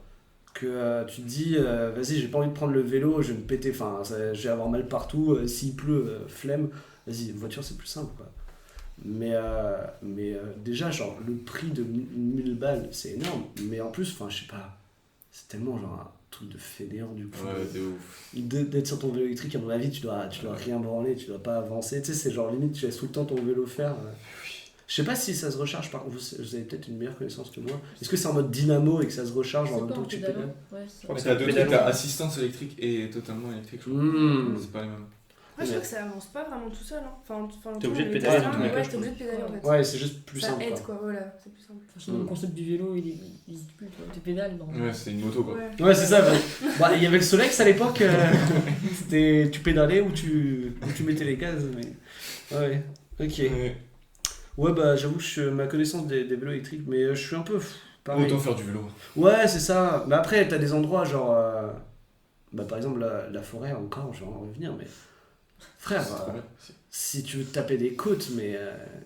que tu te dis, vas-y, j'ai pas envie de prendre le vélo, je vais me péter, je vais avoir mal partout, s'il pleut, flemme, vas-y, voiture c'est plus simple, quoi. Mais déjà, genre, le prix de 1000 balles, c'est énorme, mais en plus, je sais pas, c'est tellement genre un truc de fainéant du coup. Ouais, de ouf. D'être sur ton vélo électrique, à mon avis, tu dois rien branler, tu dois pas avancer, tu sais, c'est genre limite, tu laisses tout le temps ton vélo faire. Je sais pas si ça se recharge, par contre, vous avez peut-être une meilleure connaissance que moi. Est-ce que c'est en mode dynamo et que ça se recharge en même temps que tu pédales? Ouais, Je crois que c'est t'as deux trucs, pédalant. t'as assistance électrique et totalement électrique, je crois. C'est pas les mêmes. Moi, je trouve que ça avance pas vraiment tout seul. Hein. T'es obligé de les pédaler Tesla, dans tous les ouais, cas, t'es obligé de pédaler en fait. Ouais, c'est juste plus ça simple. aide quoi. quoi, voilà, c'est plus simple. Sinon, le concept du vélo, il existe plus, tu vois. Tu pédales dans. Ouais, c'est une moto quoi. Ouais. Ouais, c'est ça. Il y avait le Solex à l'époque, c'était tu pédalais ou tu mettais les cases. Mais... Ouais, ok. Ouais, bah j'avoue que ma connaissance des vélos électriques, mais je suis un peu pareil. Autant faire du vélo. Ouais, c'est ça. Mais après, t'as des endroits genre. Par exemple, la forêt, encore, je vais en revenir, mais. Frère, C'est trop bien. si tu veux te taper des côtes, mais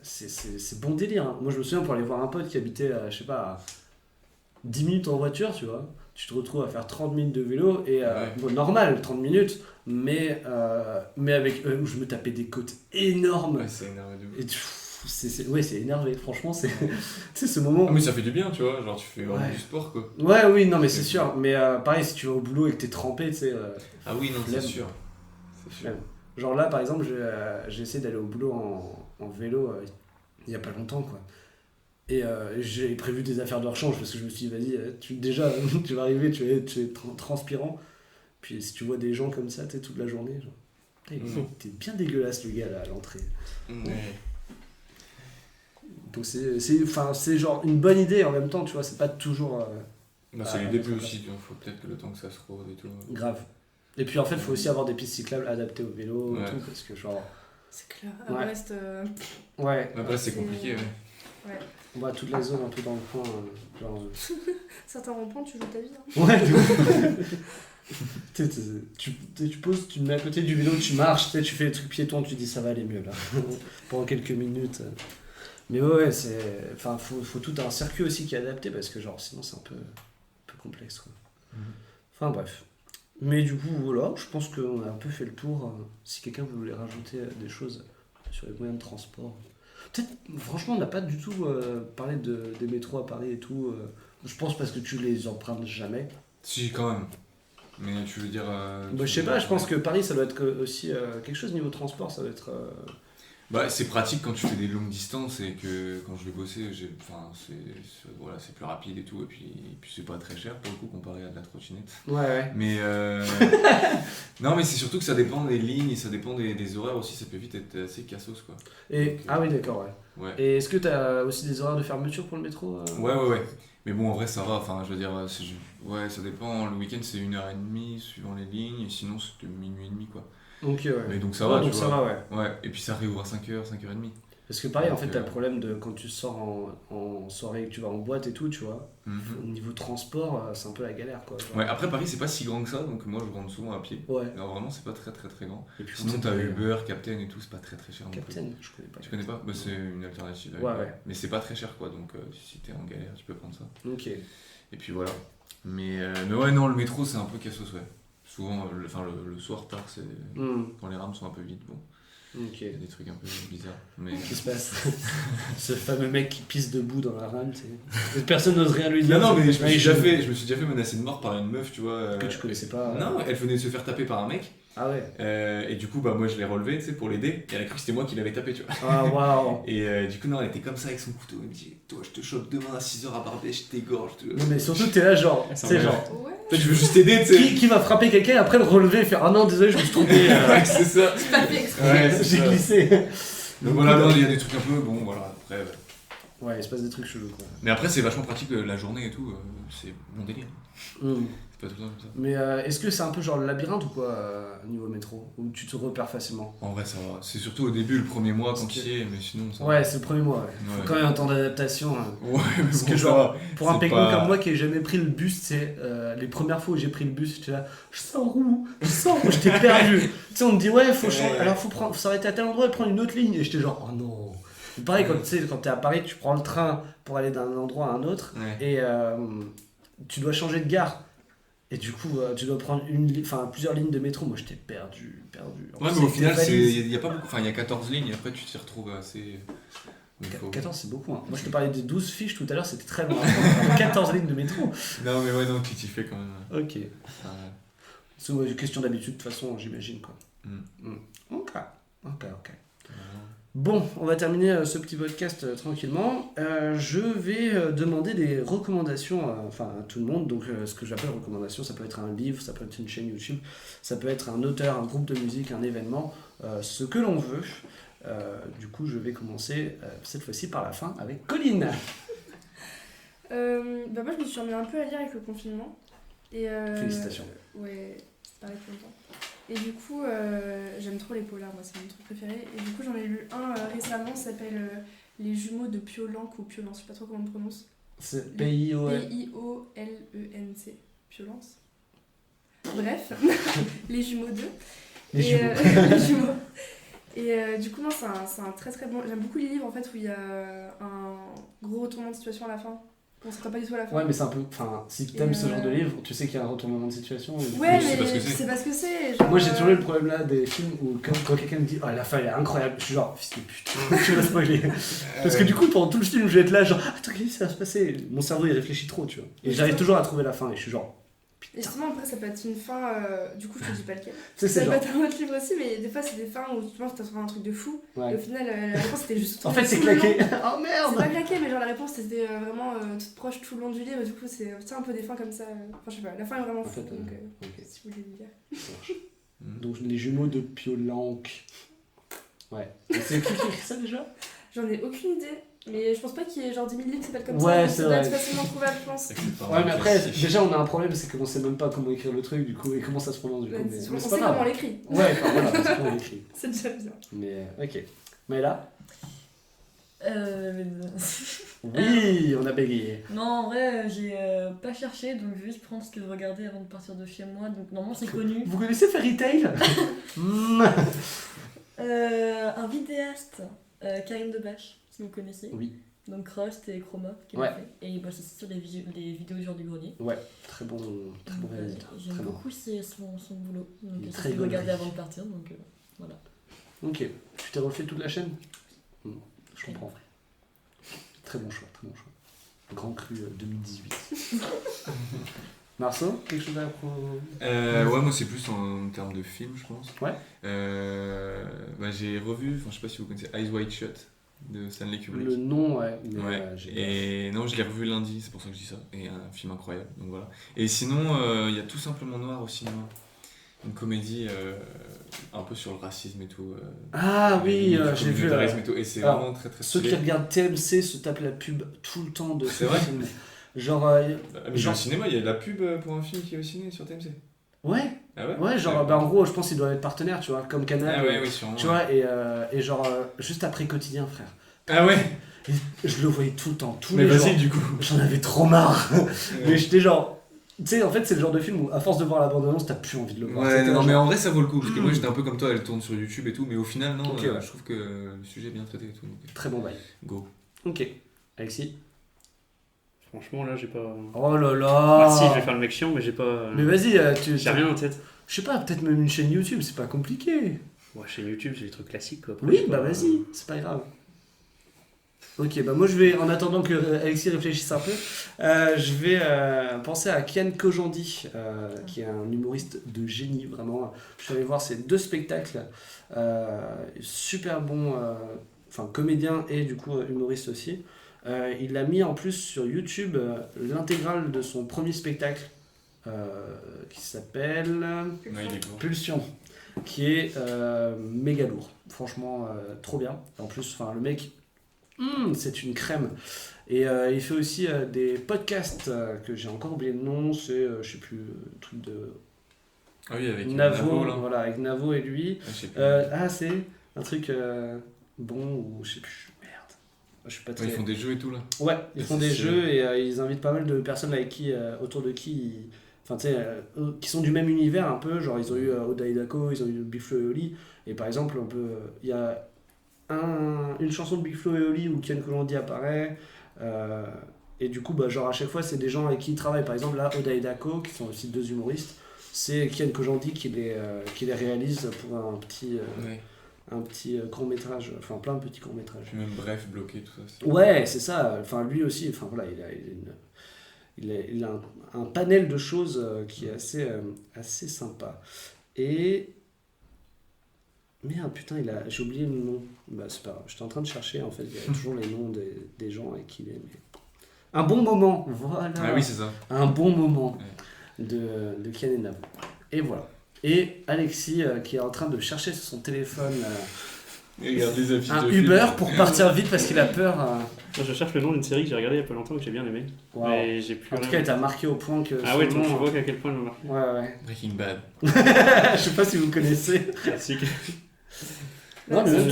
c'est bon délire. Hein. Moi, je me souviens pour aller voir un pote qui habitait, je sais pas, à 10 minutes en voiture, tu vois. Tu te retrouves à faire 30 minutes de vélo, et bon, normal, 30 minutes, mais avec où je me tapais des côtes énormes. Ouais, c'est énervé de ouf. Et ouais, c'est énervé, franchement, c'est ce moment. Ah, mais ça fait du bien, tu vois, genre tu fais vraiment Ouais. du sport quoi. Ouais, oui, non, mais c'est sûr. Mais pareil, si tu vas au boulot et que t'es trempé, tu sais. Ah oui, non, c'est flemme. sûr. C'est sûr. Flemme. Genre là, par exemple, j'ai essayé d'aller au boulot en vélo il y a pas longtemps, quoi. Et j'ai prévu des affaires de rechange parce que je me suis dit, vas-y, déjà, tu vas arriver, tu es transpirant. Puis si tu vois des gens comme ça, tu sais, toute la journée, genre. T'es bien dégueulasse, le gars, là, à l'entrée. Ouais. Donc c'est genre une bonne idée en même temps, tu vois, c'est pas toujours Bah, c'est les débuts aussi, il faut peut-être que le temps que ça se rôde et tout. grave. Et puis en fait, il faut aussi avoir des pistes cyclables adaptées au vélo et Ouais. tout, parce que genre... C'est clair. À Ouais. Brest, Ouais, Après, c'est c'est- compliqué, ouais. ouais. on va toute la zone un peu dans le coin, genre... Certains ronds-points, tu joues ta vie. Hein. Ouais, de ouf. Tu poses, tu te mets à côté du vélo, tu marches, tu fais des trucs piétons, tu dis ça va aller mieux là, pendant quelques minutes. Mais ouais, faut tout un circuit aussi qui est adapté parce que genre sinon c'est un peu complexe quoi. Enfin bref. Mais du coup voilà, je pense qu'on a un peu fait le tour. Si quelqu'un voulait rajouter des choses sur les moyens de transport. Peut-être, franchement, on n'a pas du tout parlé des métros à Paris et tout. Je pense parce que tu les empruntes jamais. Si, quand même. Mais tu veux dire. Je sais pas, je pense que Paris ça doit être aussi quelque chose niveau transport, ça doit être. Bah, c'est pratique quand tu fais des longues distances et que quand je vais bosser, voilà, c'est plus rapide et tout. Et puis c'est pas très cher pour le coup comparé à de la trottinette. Ouais. Mais non, mais c'est surtout que ça dépend des lignes et ça dépend des horaires aussi. Ça peut vite être assez cassos quoi. Et, Donc, ah oui, d'accord, ouais. Ouais. Et est-ce que t'as aussi des horaires de fermeture pour le métro Ouais. Mais bon, en vrai, ça va. Enfin, je veux dire, ouais, ça dépend. Le week-end, c'est 1h30 suivant les lignes. Et sinon, c'est de minuit et demi quoi. Ok, ouais. Mais donc ça va, donc tu ça vois. va, ouais. Ouais, et puis ça réouvre à 5h, 5h30. Parce que pareil, en Donc, fait, t'as le problème de quand tu sors en soirée et que tu vas en boîte et tout, tu vois. Mhm. Au niveau transport, c'est un peu la galère, quoi. Genre. Ouais, après Paris, c'est pas si grand que ça, donc moi je rentre souvent à pied. Ouais. Alors vraiment, c'est pas très grand. Et puis, Sinon, on t'as sait Uber, Captain et tout, c'est pas très cher non plus. Captain, je connais pas. Tu connais pas? Bah, c'est une alternative. à Ouais, Uber. ouais. Mais c'est pas très cher quoi, donc si t'es en galère, tu peux prendre ça. Ok. Et puis voilà. Mais ouais, non, le métro, c'est un peu cassos, ouais. Souvent, le soir tard, c'est quand les rames sont un peu vides, bon. Ok. Il y a des trucs un peu bizarres. Mais Qu'est-ce qui se passe? Ce fameux mec qui pisse debout dans la rame, tu sais. Personne n'ose rien lui dire. non, mais je me suis Ouais, déjà fait menacer de mort par une meuf, tu vois. Que tu connaissais pas. Non, elle venait de se faire taper par un mec. Ah ouais. Et du coup, bah, moi je l'ai relevé, tu sais, pour l'aider. Et elle a cru que c'était moi qui l'avais tapé, tu vois. Ah waouh. Et du coup, non, elle était comme ça avec son couteau. Elle me dit, toi, je te chope demain à 6h à Barbès, je t'égorge. Non, mais surtout, t'es là, genre. Tu sais, Ouais. genre. Ouais. Toi, je veux juste t'aider, tu sais. Qui va frapper quelqu'un et après le relever et faire ah non désolé je me suis trompé Ouais, c'est ça. C'est pas fait exprès. Ouais, c'est j'ai ça. glissé. Donc voilà, non, il y a des trucs un peu, bon, voilà, après. Ouais il se passe des trucs chelous quoi. Mais après, c'est vachement pratique la journée et tout, c'est mon délire. Mm. C'est pas tout le temps comme ça. Mais est-ce que c'est un peu genre le labyrinthe ou quoi au niveau métro où tu te repères facilement? En vrai, ça va. C'est surtout au début, le premier mois, quand Parce tu y es, mais sinon, ça Ouais c'est le premier mois ouais. Ouais. Faut quand même un temps d'adaptation. Ouais, mais Parce bon, que ça genre, va. pour un C'est pékin pas- comme moi qui ai jamais pris le bus, c'est les premières fois où j'ai pris le bus, j'étais là, je sors où? J'étais perdu. Tu sais, on me dit, ouais, faut s'arrêter à tel endroit et prendre une autre ligne. Et j'étais genre, oh non, Pareil, quand tu sais, quand t'es à Paris, tu prends le train pour aller d'un endroit à un autre Ouais. et tu dois changer de gare. Et du coup, tu dois prendre plusieurs lignes de métro. Moi, j'étais perdu. En Ouais, plus, mais au avec final, tes valises. il y a pas beaucoup. Enfin, il y a 14 lignes et après, tu t'y retrouves assez. Donc, faut- 14, c'est beaucoup. Hein. Moi, je te parlais des 12 fiches tout à l'heure, c'était très loin. 14 lignes de métro. Non, mais ouais, non, tu t'y fais quand même. Ok. Enfin, C'est une question d'habitude, de toute façon, j'imagine. Quoi. Mm. Ok. voilà. Bon, on va terminer ce petit podcast tranquillement. Je vais demander des recommandations à tout le monde. Donc, ce que j'appelle recommandations, ça peut être un livre, ça peut être une chaîne YouTube, ça peut être un auteur, un groupe de musique, un événement, ce que l'on veut. Du coup, je vais commencer cette fois-ci par la fin avec Colline. Moi, je me suis remis un peu à lire avec le confinement. Et, Félicitations. Ouais, c'est pas resté longtemps. Et du coup, j'aime trop les polars, moi, c'est mon truc préféré. Et du coup, j'en ai lu un récemment, ça s'appelle Les jumeaux de Piolenc ou Piolence, je sais pas trop comment on prononce. C'est P-I-O-L. P-I-O-L-E-N-C. Piolence. Bref, les jumeaux 2. Les jumeaux. Les jumeaux. Et du coup, non, c'est un très très bon. J'aime beaucoup les livres en fait où il y a un gros retournement de situation à la fin. On se croit pas du tout à la fin. Ouais, mais c'est un peu. Enfin, si t'aimes ce genre de livre, tu sais qu'il y a un retournement de situation. Et du coup, Ouais, je sais pas ce mais que je c'est. sais pas ce que c'est. genre, moi, j'ai toujours eu le problème là des films où quand quelqu'un me dit oh la fin elle est incroyable, je suis genre fils de pute, tu vas spoiler. Parce que du coup, pendant tout le film, je vais être là, genre attends, qu'est-ce qui va se passer? Mon cerveau il réfléchit trop, tu vois. Et j'arrive toujours à trouver la fin et je suis genre. Et justement, après, ça peut être une fin. Du coup, je te dis pas lequel. Tu sais, Ça c'est peut genre. être un autre livre aussi, mais des fois, c'est des fins où tu penses que t'as trouvé un truc de fou. Et Ouais. au final, la réponse c'était juste. En fait, c'est tout le long. claqué. Oh C'est pas merde! claqué, mais genre la réponse c'était vraiment toute proche tout le long du livre. Du coup, c'est un peu des fins comme ça. Enfin, je sais pas, la fin est vraiment En fou. fait, Donc, ok. si vous voulez le lire. Ça marche. Donc, les jumeaux de Piolenc. Ouais. Et c'est qui écrit ça déjà? J'en ai aucune idée, mais je pense pas qu'il y ait genre 10 000 livres qui s'appellent comme Ouais, ça. c'est Ça doit vrai. être facilement trouvable, je pense. Ouais, mais après, déjà, on a un problème, c'est qu'on sait même pas comment écrire le truc, du coup, et comment ça se prononce, du coup. Ouais, Mais on c'est sait pas comment on grave. l'écrit. Ouais, enfin voilà, c'est comment on l'écrit. C'est déjà bien. Mais ok. Mais là, Euh... oui, on a bégayé. Non, en vrai, j'ai pas cherché, donc je vais juste prendre ce que je regardais avant de partir de chez moi. Donc, normalement, c'est connu. Vous connaissez Fairy Tail? Un vidéaste, Karine Debache, si vous connaissez. Oui. Donc Rust et Chroma qui Ouais. l'a fait. Et il bosse aussi sur les vidéos du jour du grenier. Ouais, très bon réalisateur. J'aime Très bon. beaucoup son boulot. Il est Donc c'est très ce que je regardais gaulerie. avant de partir. Donc voilà. Ok. Tu t'es refait toute la chaîne? Je comprends. Très bon choix, très bon choix. Grand Cru 2018. Marceau, quelque chose à Ouais, moi c'est plus en termes de film, je pense. Ouais. J'ai revu, je sais pas si vous connaissez Eyes Wide Shut de Stanley Kubrick. Le nom, ouais. Mais, Ouais. Et non, je l'ai revu lundi, c'est pour ça que je dis ça. Et un film incroyable, donc voilà. Et sinon, il y a Tout simplement noir au cinéma. Une comédie un peu sur le racisme et tout. Ah oui, le j'ai vu. communautarisme et tout. Et c'est alors, vraiment très très Ceux qui stylé. regardent TMC se tapent la pub tout le temps de ce C'est vrai film. Genre, Ah, mais genre- au cinéma, il y a de la pub pour un film qui est au ciné sur TMC. ouais, Ah ouais ouais, genre, bah, en gros, je pense qu'ils doivent être partenaires, tu vois, comme Canal. Ah ouais, oui, sûrement. Tu vois, et genre, juste après Quotidien, frère. Ah ouais. Et je le voyais tout le temps, tous Mais les jours. vas-y, du coup. J'en avais trop marre. Mais j'étais genre. Tu sais, en fait, c'est le genre de film où, à force de voir la bande-annonce, t'as plus envie de le voir. Ouais, T'es non, là, mais genre, en vrai, ça vaut le coup. Parce que moi, j'étais un peu comme toi, elle tourne sur YouTube et tout. Mais au final, non, Ok, ouais. je trouve que le sujet est bien traité et tout. Donc, Très bon bail. go. Ok. Alexis? Franchement, là, j'ai pas. Oh là là. Ah, si, je vais faire le mec chiant, mais j'ai pas. Mais vas-y, J'ai rien en tête. Je sais pas, peut-être même une chaîne YouTube, c'est pas compliqué. Ouais, chaîne YouTube, c'est des trucs classiques quoi. Oui, Après, bah pas- vas-y, c'est pas grave. Ok, bah moi je vais, en attendant que Alexis réfléchisse un peu, je vais penser à Kian Kojandi, qui est un humoriste de génie, vraiment. Je suis allé voir ses 2 spectacles, super bon, enfin comédien et du coup humoriste aussi. Il a mis en plus sur YouTube l'intégrale de son premier spectacle, qui s'appelle Ouais, il est court. Pulsion, qui est méga lourd. Franchement, trop bien. En plus, enfin le mec, c'est une crème. Et il fait aussi des podcasts que j'ai encore oublié le nom. C'est, je sais plus, le truc de Ah oui, avec Navo, là. voilà, avec Navo et lui. Ah, je sais plus. C'est un truc bon ou je sais plus. Merde, je suis pas Ouais, très. ils font des jeux et tout là. Ouais, ils Et font c'est des stylé. jeux et ils invitent pas mal de personnes avec qui, autour de qui, enfin tu sais, qui sont du même univers un peu. Genre ils ont eu Oda Hidako, ils ont eu Biflo et Oli. Et par exemple, il y a une chanson de Big Flo et Oli où Ken Kojandi apparaît. Et du coup, bah, genre à chaque fois, c'est des gens avec qui ils travaillent. Par exemple, là, Oda et Dako, qui sont aussi 2 humoristes, c'est Ken Kojandi qui les réalise pour un petit court-métrage, enfin plein de petits courts-métrages. Puis même bref, bloqué, tout ça. Ouais, c'est ça. Enfin, lui aussi, enfin voilà, il a un panel de choses qui est assez sympa. Et merde, putain, j'ai oublié le nom. Bah, c'est pas grave, j'étais en train de chercher, en fait, il y a toujours les noms des gens avec qui il est. Mais... Un bon moment, voilà. Ah oui, c'est ça. Un bon moment de Ken et Navo. Et voilà. Et Alexis qui est en train de chercher sur son téléphone Regarde les affiches un de Uber films. pour partir vite parce qu'il a peur. Moi, je cherche le nom d'une série que j'ai regardée il y a pas longtemps que j'ai bien aimé. Wow. Mais j'ai plus En tout rien. cas, il t'a marqué au point que. Ah son ouais, donc nom, tu vois qu'à quel point je me marque. Ouais. Breaking Bad. Je sais pas si vous connaissez. Classique. Non, mais Ouais,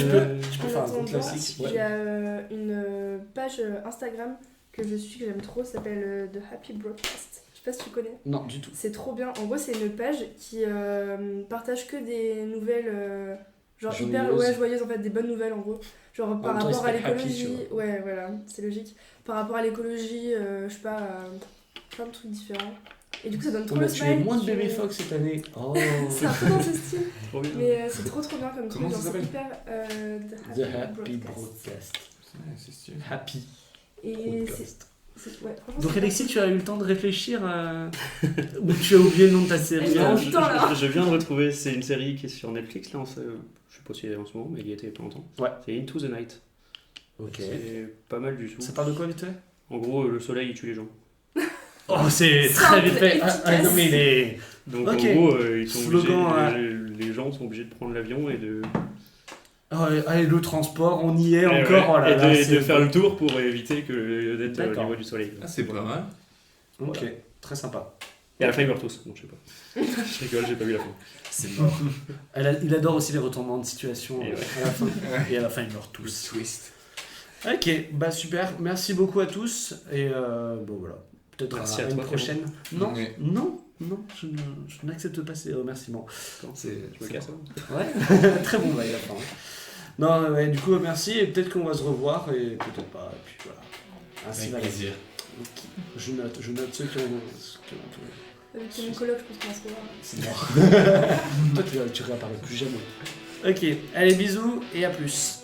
tu peux En faire un gros attendant, classique. il y a une page Instagram que je suis, que j'aime trop, s'appelle The Happy Broadcast. Je sais pas si tu connais. Non, du tout. C'est trop bien. En gros, c'est une page qui partage que des nouvelles genre hyper Joyeuses. joyeuses, en fait, des bonnes nouvelles en gros. Genre par même temps, rapport à ils s'appellent Happy, l'écologie. tu Ouais, voilà, c'est logique. Par rapport à l'écologie, je sais pas, plein de trucs différents. Et du coup, ça donne trop On le a tué smile. moins de bébé Fox cette année. Oh. C'est un peu dans ce style. Trop bien. Mais c'est trop bien comme Comment truc. ça Genre, c'est s'appelle hyper The Happy Broadcast. Ouais, c'est stylé. Happy Et Broadcast. ouais, franchement, Donc c'est Alexis, tu as eu le temps de réfléchir ou tu as oublié le nom de ta série Non, Non, putain, là. je viens de retrouver, c'est une série qui est sur Netflix, là, je sais pas si elle est en ce moment, mais il y était il y a pas longtemps. Ouais. C'est Into the Night. Ok. C'est pas mal du tout. Ça parle de quoi vite fait? En gros, le soleil, il tue les gens. Oh, c'est Simple, très vite fait. efficace. Non mais il est... Donc Ok. en gros, ils sont Slogan, obligés, les gens sont obligés de prendre l'avion et de, Oh, allez, le transport, on y est encore. Oh là et là, de, c'est- de faire le tour pour éviter d'être au D'accord. niveau du soleil. Ah, c'est pas mal. Ok, très sympa. Et à la fin, ils meurent tous, donc je sais pas. Je rigole, j'ai pas vu la fin. C'est mort. Il adore aussi les retournements de situation Et ouais. à la fin. Et à la fin, ils meurent tous. Twist. Ok, bah super. Merci beaucoup à tous. Et bon voilà. Peut-être Merci à à une toi, prochaine. Non, Oui. non, je n'accepte pas ces remerciements. Quand C'est- tu me c'est casses, hein. Ouais, très bon bail la fin. Non, ouais, du coup, merci. Et peut-être qu'on va se revoir. Et peut-être pas. Et puis voilà. Ainsi Avec va la vie. plaisir. Ok. Je note ceux qui ont entouré. Avec mon coloc, je pense qu'on va se revoir. C'est mort. Toi, tu réapparais plus jamais. Ok, allez, bisous et à plus.